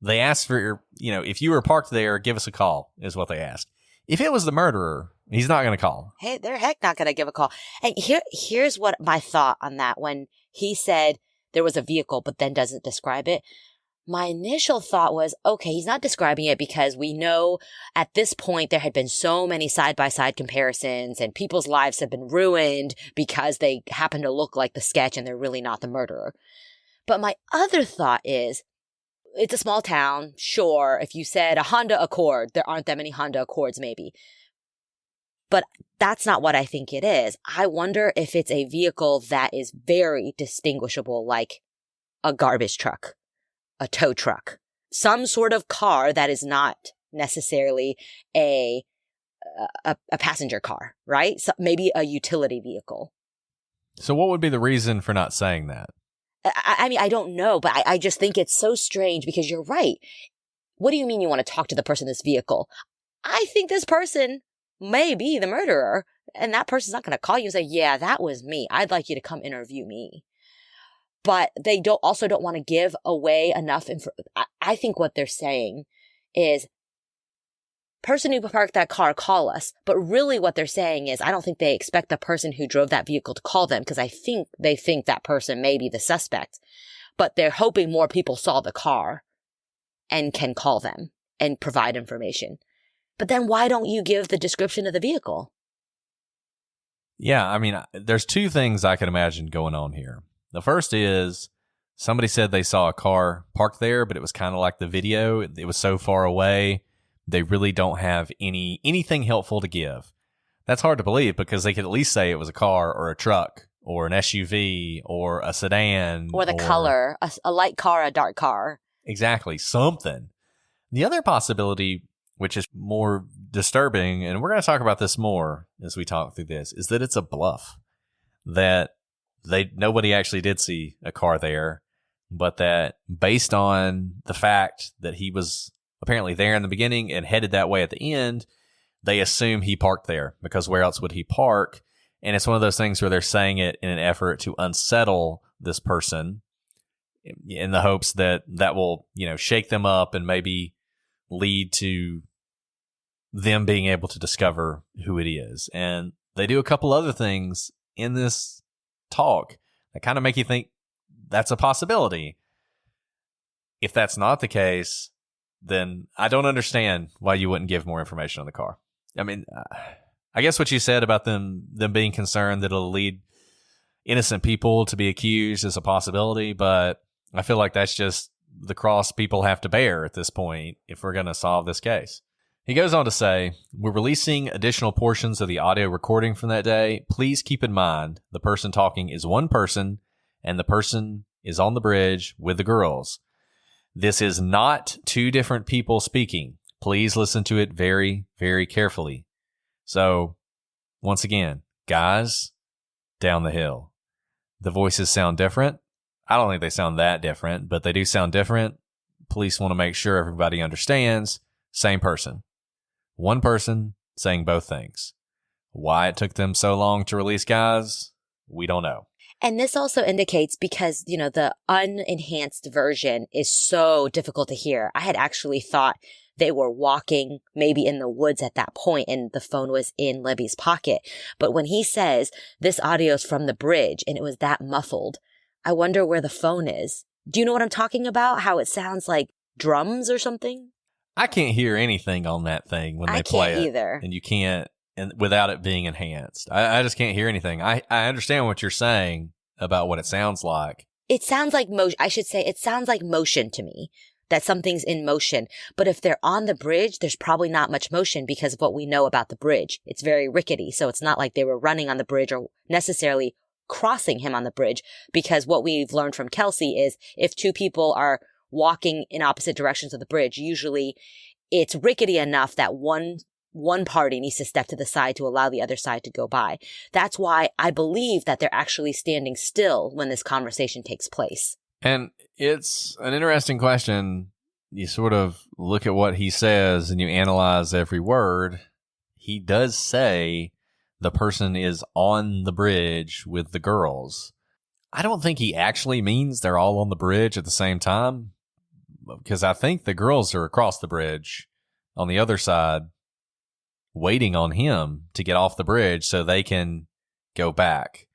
They ask for, if you were parked there, give us a call, is what they ask. If it was the murderer, he's not going to call.
Hey, they're heck not going to give a call. And here's what my thought on that. When he said there was a vehicle, but then doesn't describe it, my initial thought was, okay, he's not describing it because we know at this point there had been so many side-by-side comparisons and people's lives have been ruined because they happen to look like the sketch and they're really not the murderer. But my other thought is, it's a small town. Sure, if you said a Honda Accord, there aren't that many Honda Accords maybe. But that's not what I think it is. I wonder if it's a vehicle that is very distinguishable, like a garbage truck, a tow truck, some sort of car that is not necessarily a passenger car, right? So maybe a utility vehicle.
So what would be the reason for not saying that?
I mean, I don't know, but I just think it's so strange because you're right. What do you mean you want to talk to the person in this vehicle? I think this person may be the murderer, and that person's not going to call you and say, yeah, that was me. I'd like you to come interview me. But they don't want to give away enough info. I think what they're saying is, person who parked that car, call us. But really what they're saying is, I don't think they expect the person who drove that vehicle to call them, because I think they think that person may be the suspect. But they're hoping more people saw the car and can call them and provide information. But then why don't you give the description of the vehicle?
Yeah, I mean, there's two things I can imagine going on here. The first is somebody said they saw a car parked there, but it was kind of like the video. It was so far away. They really don't have anything helpful to give. That's hard to believe because they could at least say it was a car or a truck or an SUV or a sedan.
Or the color, a light car, a dark car.
Exactly, something. The other possibility, which is more disturbing, and we're going to talk about this more as we talk through this, is that it's a bluff. That nobody actually did see a car there, but that based on the fact that he was apparently there in the beginning and headed that way at the end, they assume he parked there because where else would he park? And it's one of those things where they're saying it in an effort to unsettle this person in the hopes that that will, shake them up and maybe lead to them being able to discover who it is. And they do a couple other things in this talk that kind of make you think that's a possibility. If that's not the case, then I don't understand why you wouldn't give more information on the car. I mean, I guess what you said about them being concerned that it'll lead innocent people to be accused is a possibility, but I feel like that's just the cross people have to bear at this point if we're going to solve this case. He goes on to say, we're releasing additional portions of the audio recording from that day. Please keep in mind the person talking is one person and the person is on the bridge with the girls. This is not two different people speaking. Please listen to it very, very carefully. So, once again, guys, down the hill. The voices sound different. I don't think they sound that different, but they do sound different. Police want to make sure everybody understands. Same person. One person saying both things. Why it took them so long to release guys, we don't know.
And this also indicates because, the unenhanced version is so difficult to hear. I had actually thought they were walking maybe in the woods at that point and the phone was in Libby's pocket. But when he says this audio is from the bridge and it was that muffled, I wonder where the phone is. Do you know what I'm talking about? How it sounds like drums or something?
I can't hear anything on that thing when they play it. I can't
either.
And you can't, and without it being enhanced. I just can't hear anything. I understand what you're saying about what it sounds like.
It sounds like motion. I should say it sounds like motion to me, that something's in motion. But if they're on the bridge, there's probably not much motion because of what we know about the bridge. It's very rickety. So it's not like they were running on the bridge or necessarily crossing him on the bridge, because what we've learned from Kelsey is if two people are walking in opposite directions of the bridge, usually it's rickety enough that one party needs to step to the side to allow the other side to go by. That's why I believe that they're actually standing still when this conversation takes place.
And it's an interesting question. You sort of look at what he says and you analyze every word. He does say the person is on the bridge with the girls. I don't think he actually means they're all on the bridge at the same time, because I think the girls are across the bridge on the other side waiting on him to get off the bridge so they can go back.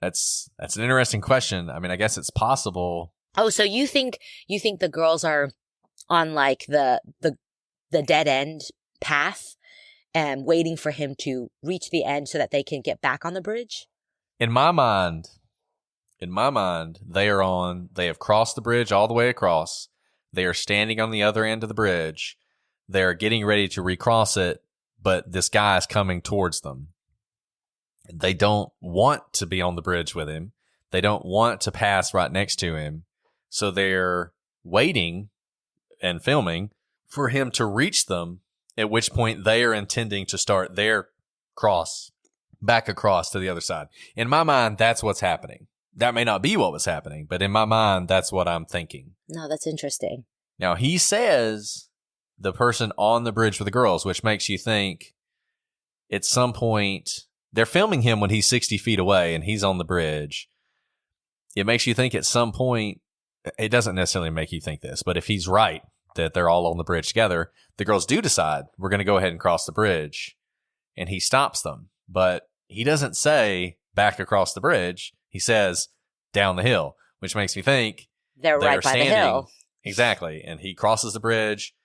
That's an interesting question. I mean, I guess it's possible.
Oh, so you think the girls are on like the dead end path and waiting for him to reach the end so that they can get back on the bridge?
In my mind, they have crossed the bridge all the way across. They are standing on the other end of the bridge. They are getting ready to recross it, but this guy is coming towards them. They don't want to be on the bridge with him. They don't want to pass right next to him. So they're waiting and filming for him to reach them, at which point they are intending to start their cross back across to the other side. In my mind, that's what's happening. That may not be what was happening, but in my mind, that's what I'm thinking.
No, that's interesting.
Now, he says the person on the bridge with the girls, which makes you think at some point they're filming him when he's 60 feet away and he's on the bridge. It makes you think at some point, it doesn't necessarily make you think this, but if he's right that they're all on the bridge together, the girls do decide we're going to go ahead and cross the bridge, and he stops them. But he doesn't say back across the bridge. He says down the hill, which makes me think
they're right by the hill.
Exactly. And he crosses the bridge,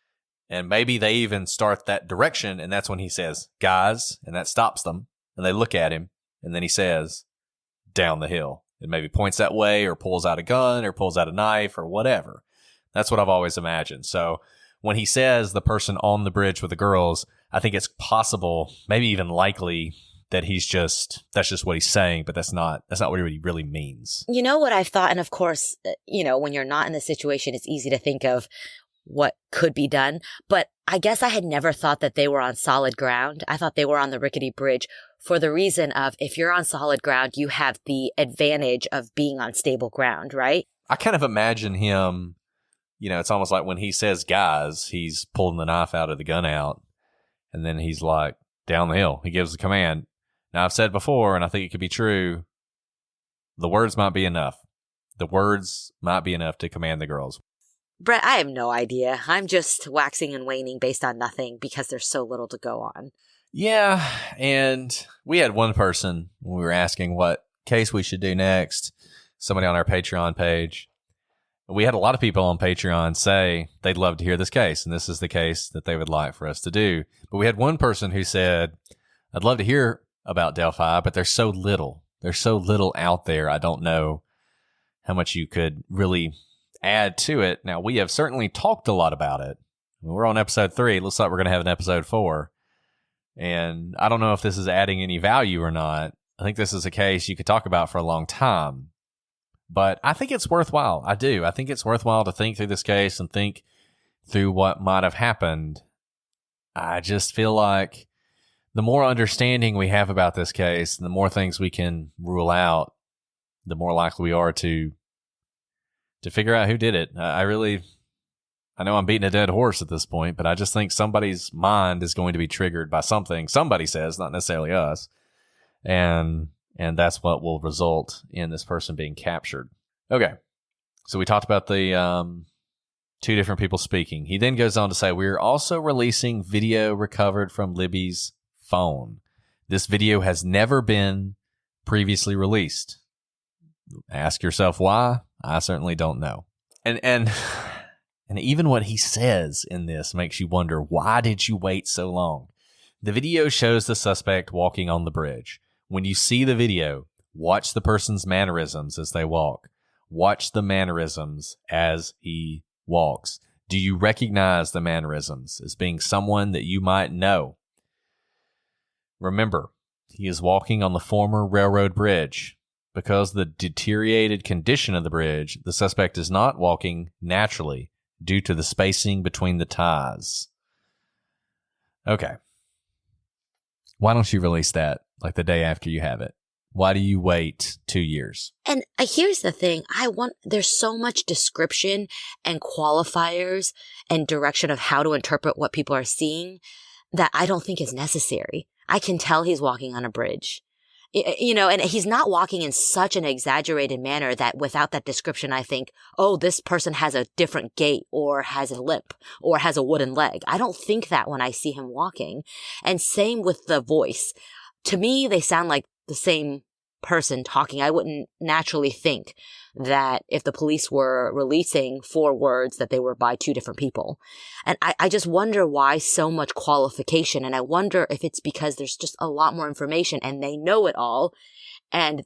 and maybe they even start that direction, and that's when he says, guys, and that stops them. And they look at him, and then he says, down the hill. It maybe points that way or pulls out a gun or pulls out a knife or whatever. That's what I've always imagined. So when he says the person on the bridge with the girls, I think it's possible, maybe even likely, that that's just what he's saying, but that's not what he really means.
You know what I've thought? And of course, when you're not in the situation, it's easy to think of what could be done. But I guess I had never thought that they were on solid ground. I thought they were on the rickety bridge for the reason of if you're on solid ground, you have the advantage of being on stable ground, right?
I kind of imagine him, it's almost like when he says guys, he's pulling the knife out of the gun out, and then he's like, down the hill. He gives the command. Now, I've said before, and I think it could be true, the words might be enough. The words might be enough to command the girls.
Brett, I have no idea. I'm just waxing and waning based on nothing because there's so little to go on.
Yeah, and we had one person when we were asking what case we should do next, somebody on our Patreon page. We had a lot of people on Patreon say they'd love to hear this case, and this is the case that they would like for us to do. But we had one person who said, I'd love to hear about Delphi, but there's so little. There's so little out there. I don't know how much you could really add to it. Now, we have certainly talked a lot about it. We're on episode 3. It looks like we're going to have an episode 4. And I don't know if this is adding any value or not. I think this is a case you could talk about for a long time. But I think it's worthwhile. I do. I think it's worthwhile to think through this case and think through what might have happened. I just feel like the more understanding we have about this case, the more things we can rule out, the more likely we are to figure out who did it. I know I'm beating a dead horse at this point, but I just think somebody's mind is going to be triggered by something somebody says, not necessarily us. And that's what will result in this person being captured. Okay. So we talked about the 2 different people speaking. He then goes on to say, we're also releasing video recovered from Libby's phone. This video has never been previously released. Ask yourself why? I certainly don't know. And even what he says in this makes you wonder, why did you wait so long? The video shows the suspect walking on the bridge. When you see the video, watch the person's mannerisms as they walk. Watch the mannerisms as he walks. Do you recognize the mannerisms as being someone that you might know? Remember, he is walking on the former railroad bridge. Because of the deteriorated condition of the bridge, the suspect is not walking naturally due to the spacing between the ties. Okay. Why don't you release that like the day after you have it? Why do you wait 2 years?
And here's the thing. There's so much description and qualifiers and direction of how to interpret what people are seeing that I don't think is necessary. I can tell he's walking on a bridge. And he's not walking in such an exaggerated manner that without that description, I think, oh, this person has a different gait or has a limp or has a wooden leg. I don't think that when I see him walking. And same with the voice. To me, they sound like the same person talking. I wouldn't naturally think that if the police were releasing 4 words that they were by 2 different people. And I just wonder why so much qualification. And I wonder if it's because there's just a lot more information and they know it all. And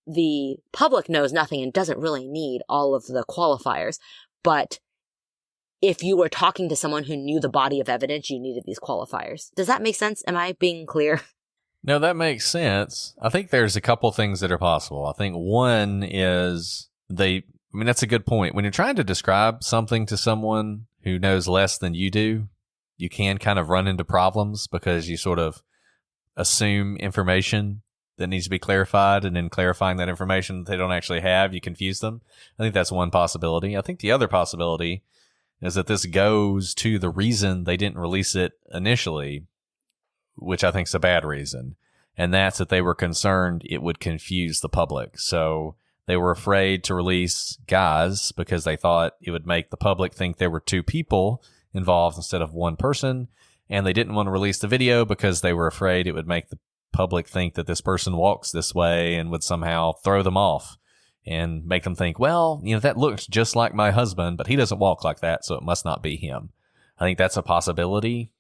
the public knows nothing and doesn't really need all of the qualifiers. But if you were talking to someone who knew the body of evidence, you needed these qualifiers. Does that make sense? Am I being clear?
No, that makes sense. I think there's a couple things that are possible. I think one is that's a good point. When you're trying to describe something to someone who knows less than you do, you can kind of run into problems because you sort of assume information that needs to be clarified, and in clarifying that information that they don't actually have, you confuse them. I think that's one possibility. I think the other possibility is that this goes to the reason they didn't release it initially, which I think is a bad reason. And that's that they were concerned it would confuse the public. So they were afraid to release guys because they thought it would make the public think there were 2 people involved instead of 1 person. And they didn't want to release the video because they were afraid it would make the public think that this person walks this way and would somehow throw them off and make them think, well, that looks just like my husband, but he doesn't walk like that, so it must not be him. I think that's a possibility.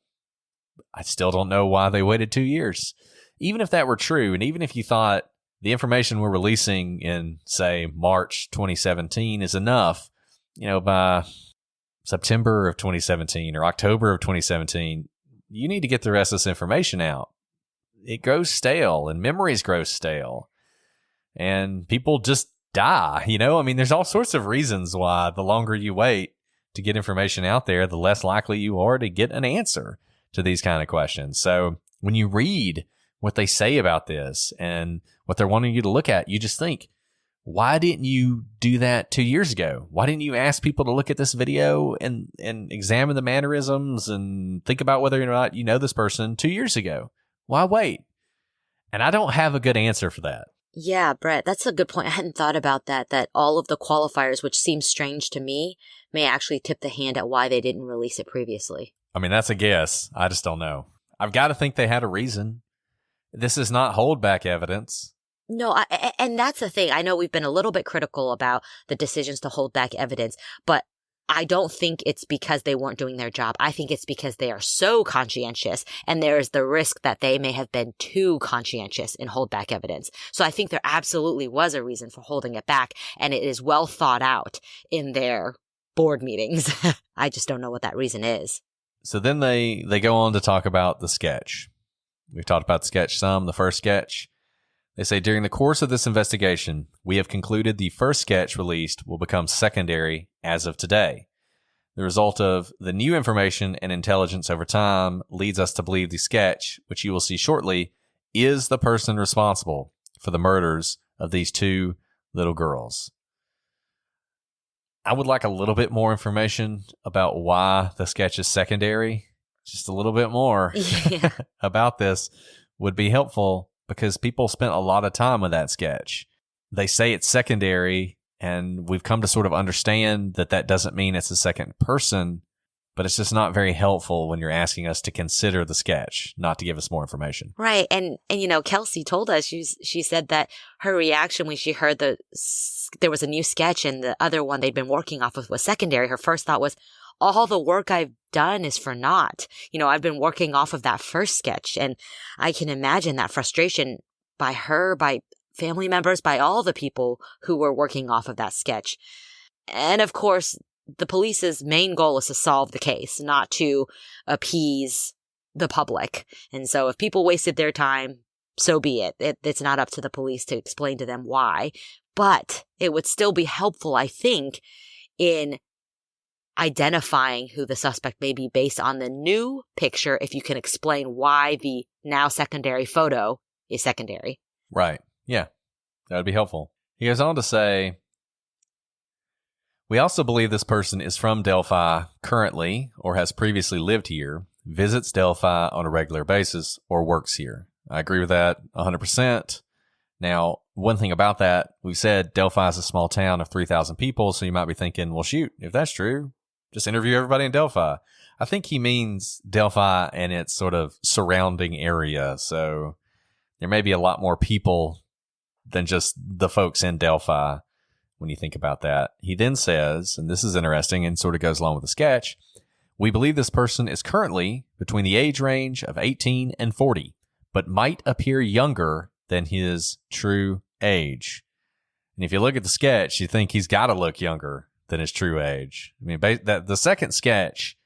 I still don't know why they waited 2 years. Even if that were true, and even if you thought the information we're releasing in, say, March 2017 is enough, by September of 2017 or October of 2017, you need to get the rest of this information out. It grows stale, and memories grow stale, and people just die. There's all sorts of reasons why the longer you wait to get information out there, the less likely you are to get an answer to these kind of questions. So when you read what they say about this and what they're wanting you to look at, you just think, why didn't you do that 2 years ago? Why didn't you ask people to look at this video and examine the mannerisms and think about whether or not you know this person 2 years ago? Why wait? And I don't have a good answer for that.
Yeah, Brett, that's a good point. I hadn't thought about that all of the qualifiers, which seems strange to me, may actually tip the hand at why they didn't release it previously.
I mean, that's a guess. I just don't know. I've got to think they had a reason. This is not holdback evidence.
No, and that's the thing. I know we've been a little bit critical about the decisions to hold back evidence, but I don't think it's because they weren't doing their job. I think it's because they are so conscientious, and there is the risk that they may have been too conscientious in hold back evidence. So I think there absolutely was a reason for holding it back, and it is well thought out in their board meetings. I just don't know what that reason is.
So then they go on to talk about the sketch. We've talked about the sketch some, the first sketch. They say, during the course of this investigation, we have concluded the first sketch released will become secondary as of today. The result of the new information and intelligence over time leads us to believe the sketch, which you will see shortly, is the person responsible for the murders of these two little girls. I would like a little bit more information about why the sketch is secondary. Just a little bit more about this would be helpful, because people spent a lot of time with that sketch. They say it's secondary, and we've come to sort of understand that that doesn't mean it's a second person, but it's just not very helpful when you're asking us to consider the sketch, not to give us more information.
Right. And Kelsey told us, she said that her reaction when she heard there was a new sketch and the other one they'd been working off of was secondary, her first thought was, all the work I've done is for naught. I've been working off of that first sketch, and I can imagine that frustration by her, by family members, by all the people who were working off of that sketch. And of course, the police's main goal is to solve the case, not to appease the public. And so if people wasted their time, so be it. It's not up to the police to explain to them why. But it would still be helpful, I think, in identifying who the suspect may be based on the new picture, if you can explain why the now secondary photo is secondary.
Right. Yeah. That would be helpful. He goes on to say, we also believe this person is from Delphi currently, or has previously lived here, visits Delphi on a regular basis, or works here. I agree with that 100%. Now, one thing about that, we said Delphi is a small town of 3,000 people, so you might be thinking, well, shoot, if that's true, just interview everybody in Delphi. I think he means Delphi and its sort of surrounding area. So there may be a lot more people than just the folks in Delphi when you think about that. He then says, and this is interesting and sort of goes along with the sketch, we believe this person is currently between the age range of 18 and 40, but might appear younger than his true age. And if you look at the sketch, you think he's got to look younger than his true age. I mean, the second sketch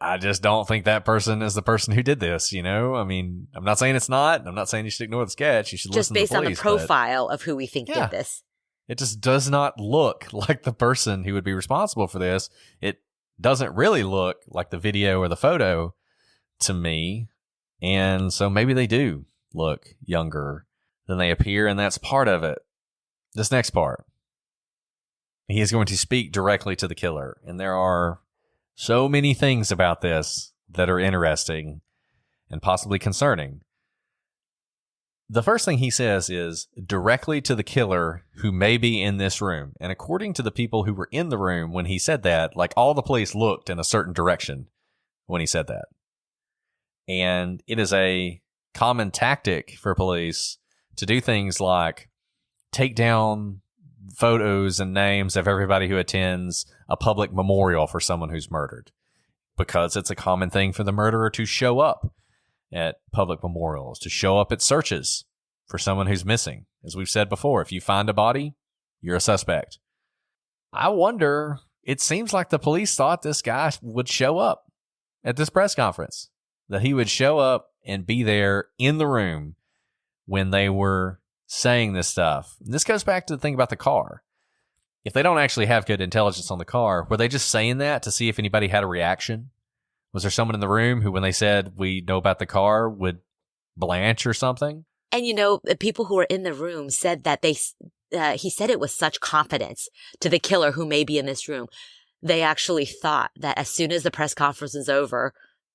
I just don't think that person is the person who did this, I mean, I'm not saying it's not. I'm not saying you should ignore the sketch. You should listen to the police. Just based on the
profile of who we think did this.
It just does not look like the person who would be responsible for this. It doesn't really look like the video or the photo to me. And so maybe they do look younger than they appear, and that's part of it. This next part. He is going to speak directly to the killer, and there are so many things about this that are interesting and possibly concerning. The first thing he says is directly to the killer who may be in this room. And according to the people who were in the room when he said that, like all the police looked in a certain direction when he said that. And it is a common tactic for police to do things like take down photos and names of everybody who attends a public memorial for someone who's murdered, because it's a common thing for the murderer to show up at public memorials, to show up at searches for someone who's missing. As we've said before, if you find a body, you're a suspect. I wonder, it seems like the police thought this guy would show up at this press conference, that he would show up and be there in the room when they were saying this stuff. And this goes back to the thing about the car. If they don't actually have good intelligence on the car, were they just saying that to see if anybody had a reaction? Was there someone in the room who, when they said, we know about the car, would blanch or something?
And, the people who were in the room said that he said it with such confidence to the killer who may be in this room. They actually thought that as soon as the press conference is over,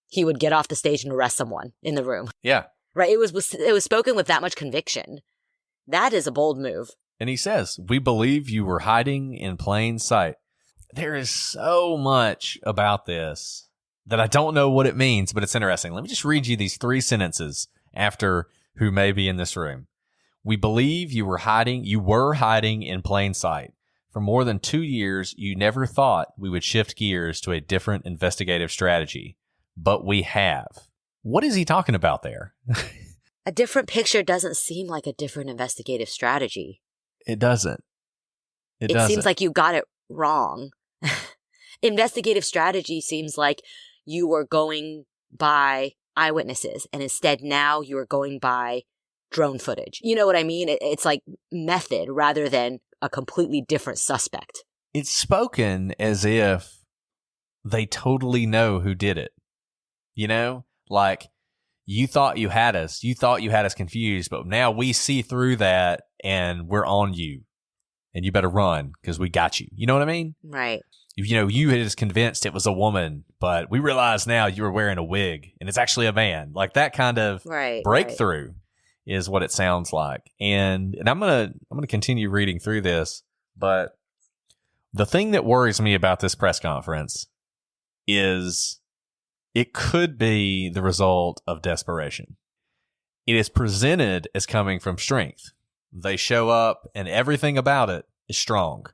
he would get off the stage and arrest someone in the room.
Yeah.
Right? It was spoken with that much conviction. That is a bold move.
And he says, "We believe you were hiding in plain sight." There is so much about this that I don't know what it means, but it's interesting. Let me just read you these 3 sentences after "who may be in this room." "We believe you were hiding in plain sight. For more than 2 years, you never thought we would shift gears to a different investigative strategy, but we have." What is he talking about there?
A different picture doesn't seem like a different investigative strategy.
It doesn't. It doesn't.
Seems like you got it wrong. Investigative strategy seems like you were going by eyewitnesses, and instead now you are going by drone footage. You know what I mean? It's like method rather than a completely different suspect.
It's spoken as if they totally know who did it. You know? Like, you thought you had us. You thought you had us confused, but now we see through that and we're on you. And you better run because we got you. You know what I mean?
Right.
You know, you had us convinced it was a woman, but we realize now you were wearing a wig and it's actually a man. Like that kind of breakthrough is what it sounds like. And I'm gonna continue reading through this, but the thing that worries me about this press conference is it could be the result of desperation. It is presented as coming from strength. They show up and everything about it is strong.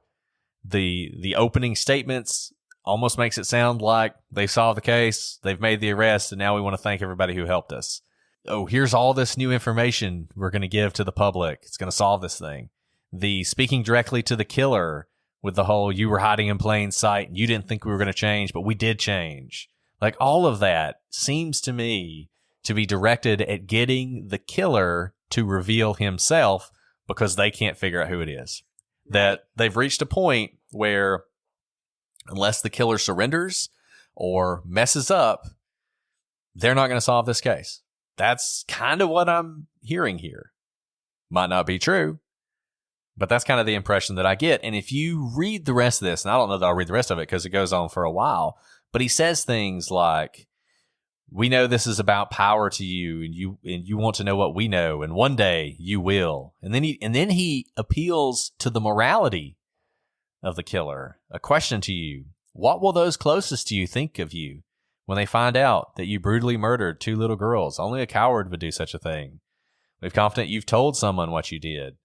The opening statements almost makes it sound like they solved the case, they've made the arrest, and now we want to thank everybody who helped us. Oh, here's all this new information we're going to give to the public. It's going to solve this thing. The speaking directly to the killer with the whole, you were hiding in plain sight and you didn't think we were going to change, but we did change. Like all of that seems to me to be directed at getting the killer to reveal himself because they can't figure out who it is. That they've reached a point where unless the killer surrenders or messes up, they're not going to solve this case. That's kind of what I'm hearing here. Might not be true, but that's kind of the impression that I get. And if you read the rest of this, and I don't know that I'll read the rest of it because it goes on for a while, but he says things like, we know this is about power to you, and you want to know what we know, and one day you will. And then he appeals to the morality of the killer. A question to you: what will those closest to you think of you when they find out that you brutally murdered 2 little girls? Only a coward would do such a thing. We're confident you've told someone what you did.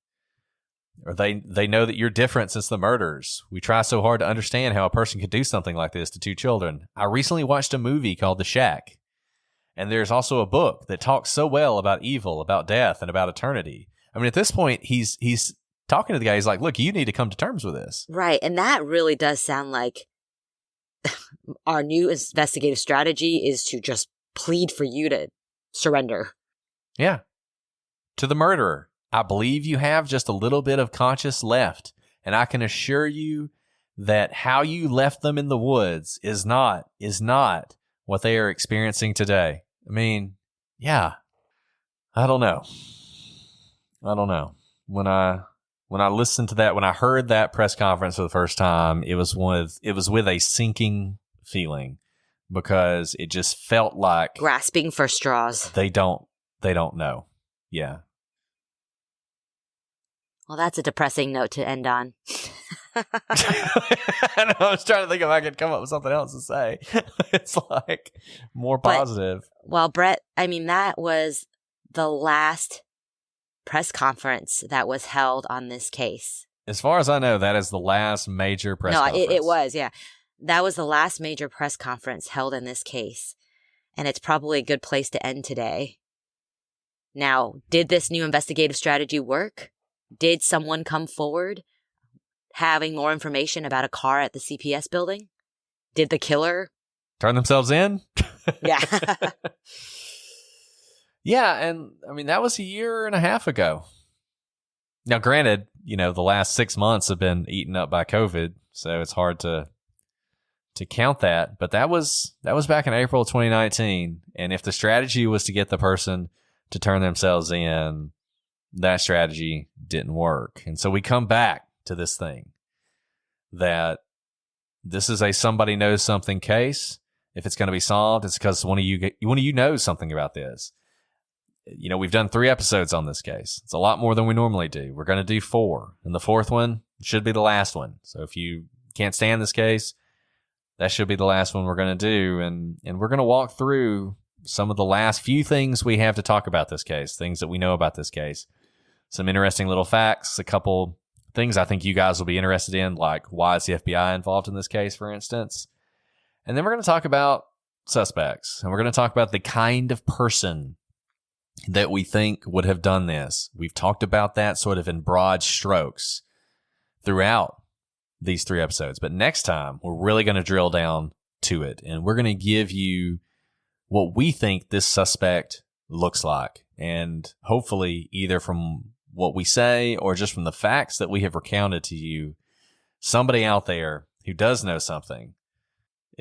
Or they know that you're different since the murders. We try so hard to understand how a person could do something like this to 2 children. I recently watched a movie called The Shack. And there's also a book that talks so well about evil, about death, and about eternity. I mean, at this point, he's talking to the guy. He's like, look, you need to come to terms with this.
Right. And that really does sound like our new investigative strategy is to just plead for you to surrender.
Yeah. To the murderer, I believe you have just a little bit of conscience left. And I can assure you that how you left them in the woods is not what they are experiencing today. I mean, yeah, I don't know. When I listened to that, when I heard that press conference for the first time, it was with a sinking feeling because it just felt like
grasping for straws.
They don't know. Yeah.
Well, that's a depressing note to end on.
I was trying to think if I could come up with something else to say. It's like more positive.
Well, Brett, I mean, that was the last press conference that was held on this case.
As far as I know, that is the last major press conference.
No, it was, yeah. That was the last major press conference held in this case. And it's probably a good place to end today. Now, did this new investigative strategy work? Did someone come forward having more information about a car at the CPS building? Did the killer
turn themselves in?
Yeah.
Yeah, and I mean, that was a year and a half ago. Now, granted, the last 6 months have been eaten up by COVID, so it's hard to count that. But that was back in April 2019, and if the strategy was to get the person to turn themselves in, that strategy didn't work. And so we come back to this thing that this is a somebody knows something case. If it's going to be solved, it's because one of you knows something about this. We've done 3 episodes on this case. It's a lot more than we normally do. We're going to do 4, and the 4th one should be the last one. So if you can't stand this case, that should be the last one we're going to do, and we're going to walk through some of the last few things we have to talk about this case, things that we know about this case. Some interesting little facts, a couple things I think you guys will be interested in, like why is the FBI involved in this case, for instance. And then we're going to talk about suspects, and we're going to talk about the kind of person that we think would have done this. We've talked about that sort of in broad strokes throughout these 3 episodes. But next time, we're really going to drill down to it, and we're going to give you what we think this suspect looks like. And hopefully, either from what we say or just from the facts that we have recounted to you, somebody out there who does know something,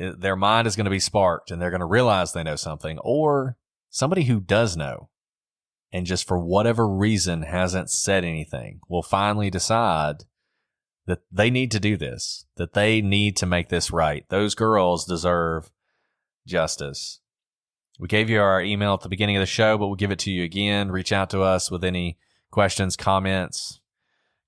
their mind is going to be sparked and they're going to realize they know something, or somebody who does know and just for whatever reason hasn't said anything will finally decide that they need to do this, that they need to make this right. Those girls deserve justice. We gave you our email at the beginning of the show, but we'll give it to you again. Reach out to us with any questions, comments,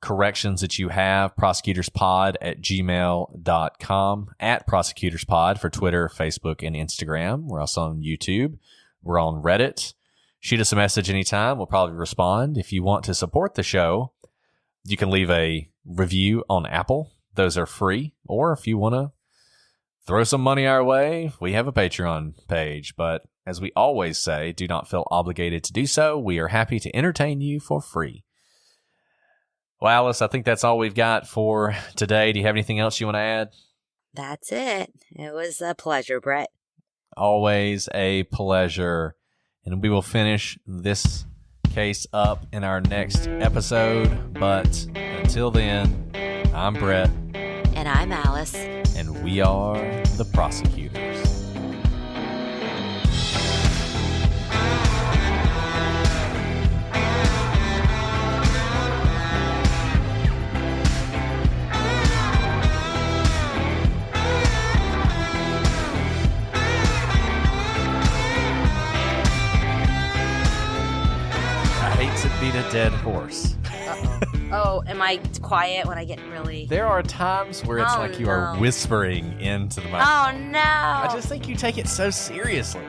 corrections that you have. prosecutorspod@gmail.com, @prosecutorspod for Twitter, Facebook, and Instagram. We're also on YouTube. We're on Reddit. Shoot us a message anytime. We'll probably respond. If you want to support the show, you can leave a review on Apple. Those are free. Or if you want to throw some money our way, we have a Patreon page. But as we always say, do not feel obligated to do so. We are happy to entertain you for free. Well, Alice, I think that's all we've got for today. Do you have anything else you want to add?
That's it. It was a pleasure, Brett.
Always a pleasure. And we will finish this case up in our next episode. But until then, I'm Brett.
And I'm Alice.
And we are the prosecutors. Beat a dead horse.
Oh, am I quiet when I get really...
There are times where it's like you are whispering into the microphone.
Oh, no.
I just think you take it so seriously.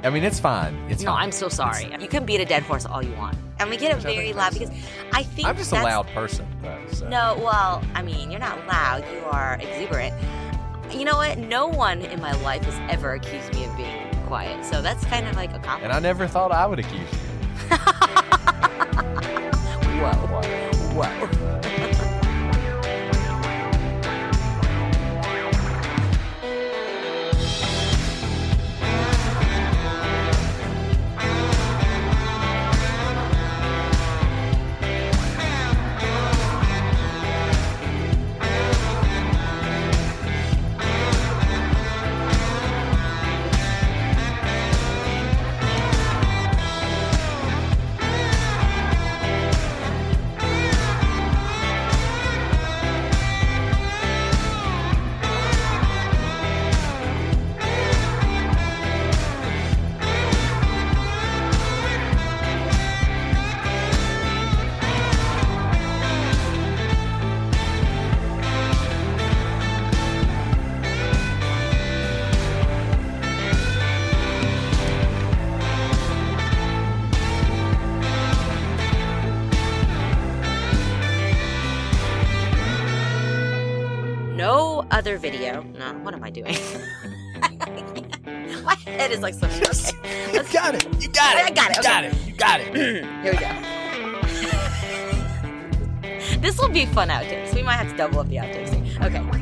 I mean, it's fine. It's fine.
I'm so sorry. You can beat a dead horse all you want. And we get it very loud because I think
I'm just a loud person, though. So.
No, well, I mean, you're not loud. You are exuberant. You know what? No one in my life has ever accused me of being quiet. So that's kind of like a compliment.
And I never thought I would accuse you.
Whoa. Other video. No, what am I doing? My head is like so. Okay.
You got it. You got it.
I got it.
You got it. You got it.
Here we go. This will be fun outtakes. We might have to double up the outtakes. Okay.